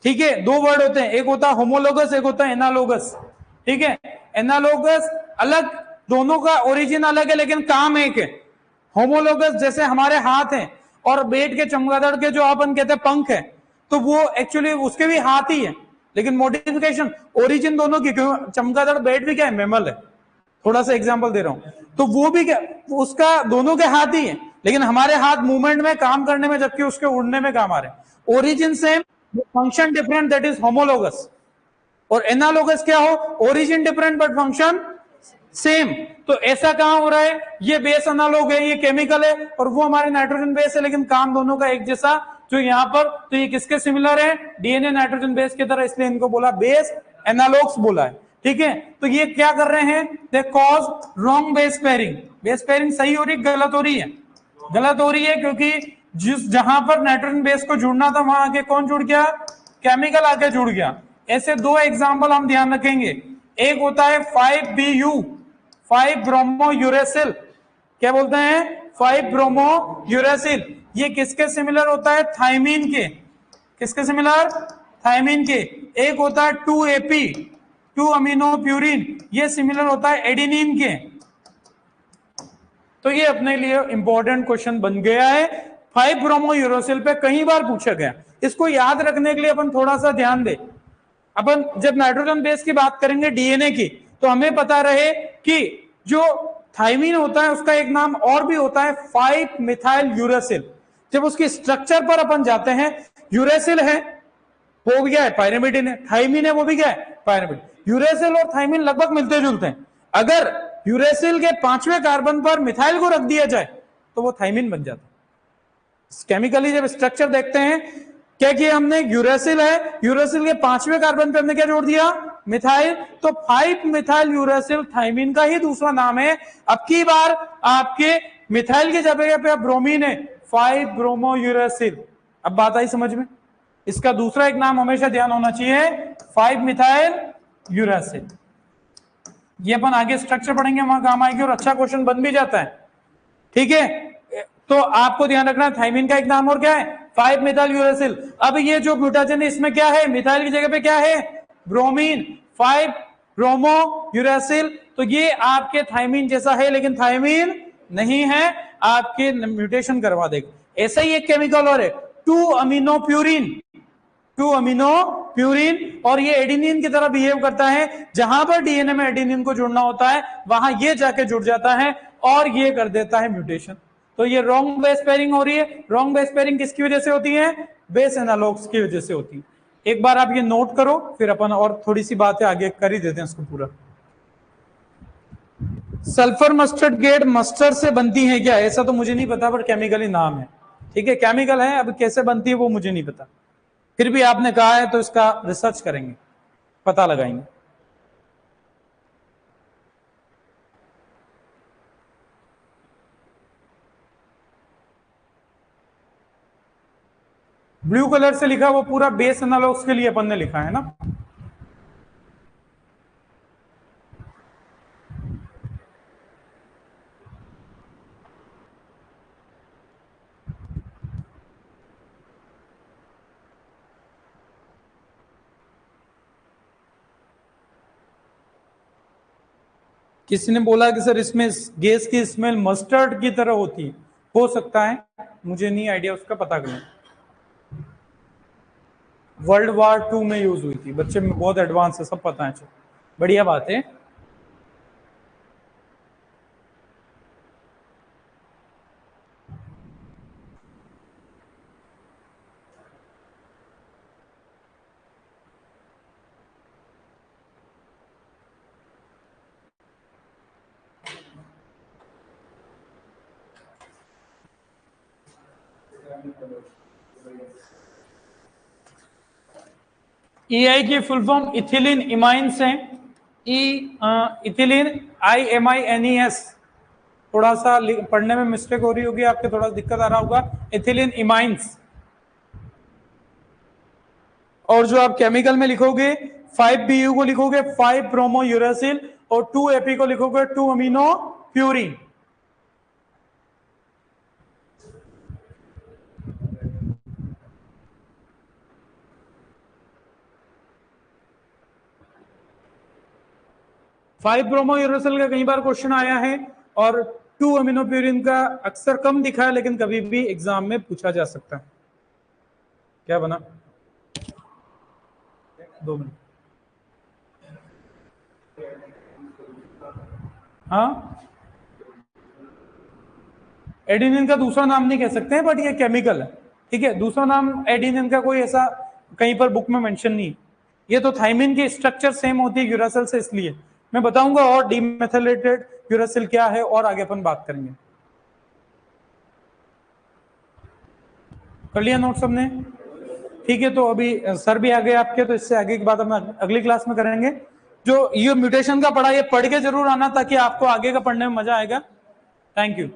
ठीक है, दो वर्ड होते हैं, एक होता है होमोलोगस, एक होता है एनालोगस। ठीक है, एनालोगस अलग, दोनों का ओरिजिन अलग है लेकिन काम एक है। होमोलोगस जैसे हमारे हाथ हैं और बेट के चमगादड़ के जो अपन कहते हैं पंख है, तो वो एक्चुअली उसके भी हाथ ही है, लेकिन मॉडिफिकेशन ओरिजिन दोनों की, क्यों? चमगादड़ बेट भी क्या है, मैमल है। थोड़ा सा एग्जांपल दे रहा हूं, तो वो भी क्या, उसका दोनों के हाथ ही है, लेकिन हमारे हाथ मूवमेंट में काम करने में जबकि उसके उड़ने में काम आ रहे हैं। Origin same, function different, that is homologous. और एनालोगस क्या हो, origin different but function same. तो ऐसा कहां हो रहा है, ये बेस एनालॉग है, ये केमिकल है, और वो हमारे नाइट्रोजन बेस है, लेकिन काम दोनों का एक जैसा। जो यहां पर, तो ये किसके सिमिलर है, डीएनए नाइट्रोजन बेस की तरह, इसलिए इनको बोला बेस एनालॉग्स बोला है। ठीक है, तो ये क्या कर रहे हैं, they cause wrong base pairing. Base pairing सही हो रही, गलत हो रही है? गलत हो रही है, क्योंकि जिस जहां पर नाइट्रोजन बेस को जुड़ना था वहां आके कौन जुड़ गया, केमिकल आके जुड़ गया। ऐसे दो एग्जांपल हम ध्यान रखेंगे, एक होता है 5BU, 5 ब्रोमो यूरेसिल। क्या बोलते हैं, 5 ब्रोमो यूरेसिल। ये किसके सिमिलर होता है, थाइमीन के। किसके सिमिलर, थाइमीन के। एक होता है 2AP, 2 अमीनो प्यूरिन, ये सिमिलर होता है एडिनिन के। तो ये अपने लिए इंपॉर्टेंट क्वेश्चन बन गया है, 5 ब्रोमो यूरोसिल पे कई बार पूछा गया। इसको याद रखने के लिए अपन थोड़ा सा ध्यान दे। अपन जब नाइट्रोजन बेस की बात करेंगे डीएनए की, तो हमें पता रहे कि जो थाइमीन होता है उसका एक नाम और भी होता है 5 मिथाइल यूरेसिल। जब उसकी स्ट्रक्चर पर अपन जाते हैं, यूरेसिल है, वो भी क्या है, पायरेमिडिन है, थाइमीन है, वो भी क्या है, पायरेमिडिन। यूरेसिल और थाइमीन लगभग मिलते जुलते हैं। अगर यूरेसिल के 5वें कार्बन पर मिथाइल को रख दिया जाए तो वो थाइमीन बन जाता है। केमिकली जब स्ट्रक्चर देखते हैं, क्या किया हमने, यूरेसिल है, यूरेसिल के 5वें कार्बन पे हमने क्या जोड़ दिया, मिथाइल, तो 5 मिथाइल यूरेसिल थाइमीन का ही दूसरा नाम है। अब की बार आपके मिथाइल की जगह पे ब्रोमीन है, 5 ब्रोमो यूरेसिल। अब बात आई समझ में? इसका दूसरा एक नाम हमेशा ध्यान होना चाहिए, 5 मिथाइल यूरेसिल। ये अपन आगे स्ट्रक्चर पढ़ेंगे, वहां काम आएगी और अच्छा क्वेश्चन बन भी जाता है। ठीक है, तो आपको ध्यान रखना, थाइमीन का एक नाम और क्या है, 5 मिथाइल यूरेसिल। अब ये जो म्यूटाजन है इसमें क्या है, मिथाइल की जगह पे क्या है, ब्रोमीन, 5 ब्रोमो यूरेसिल। तो ये आपके थाइमीन जैसा है लेकिन थाइमीन नहीं है, आपके म्यूटेशन करवा देगा। ऐसा ही एक केमिकल और है 2 अमीनो प्यूरिन, 2 अमीनो प्यूरिन, और ये एडिनिन की तरह बिहेव करता है। जहां पर डीएनए में एडिनिन को जुड़ना होता है वहां ये जाके जुड़ जाता है और ये कर देता है म्यूटेशन। तो ये रॉन्ग बेस पेयरिंग हो रही है। रॉन्ग बेस पेयरिंग किसकी वजह से होती है, बेस एनालॉग्स की वजह से होती है। एक बार आप ये नोट करो, फिर अपन और थोड़ी सी बातें आगे कर ही देते हैं इसको पूरा। सल्फर मस्टर्ड गेट मस्टर्ड से बनती है क्या, ऐसा तो मुझे नहीं पता, बट केमिकली नाम है। ठीक है, केमिकल है, अब कैसे बनती है वो मुझे नहीं पता, फिर भी आपने कहा है तो इसका रिसर्च करेंगे, पता लगाएंगे। ब्लू कलर से लिखा वो पूरा बेस एनालॉग्स के लिए अपन ने लिखा है ना। किसी ने बोला कि सर इसमें गैस की स्मेल मस्टर्ड की तरह होती है, हो सकता है, मुझे नहीं आइडिया उसका, पता करें। वर्ल्ड वॉर 2 में यूज हुई थी, बच्चे में बहुत एडवांस है, सब पता है, चलो बढ़िया बात है। EI की फुल फॉर्म इथिलीन इमाइंस है। इथिलीन IMINES, थोड़ा सा पढ़ने में मिस्टेक हो रही होगी आपके, थोड़ा दिक्कत आ रहा होगा। इथिलीन इमाइंस। और जो आप केमिकल में लिखोगे 5PU को लिखोगे 5 ब्रोमो यूरासिल, और 2AP को लिखोगे 2 amino purine. Five bromo uracil का कई बार क्वेश्चन आया है, और 2 अमीनो प्यूरिन का अक्सर कम दिखा है, लेकिन कभी भी एग्जाम में पूछा जा सकता है। क्या बना? 2 मिनट। हाँ, एडिनिन का दूसरा नाम नहीं कह सकते हैं, बट ये केमिकल है, ठीक है। दूसरा नाम एडिनिन का कोई ऐसा कहीं पर बुक में मेंशन नहीं है। ये तो थाइमिन की स्ट्रक्चर सेम होती है यूरासिल से, इसलिए मैं बताऊंगा और डीमेथिलेटेड यूरासिल क्या है, और आगे अपन बात करेंगे। कर लिया नोट सबने? ठीक है, तो अभी सर भी आ गए आपके, तो इससे आगे की बात हम अगली क्लास में करेंगे। जो ये म्यूटेशन का पढ़ा, ये पढ़ के जरूर आना, ताकि आपको आगे का पढ़ने में मजा आएगा। Thank you.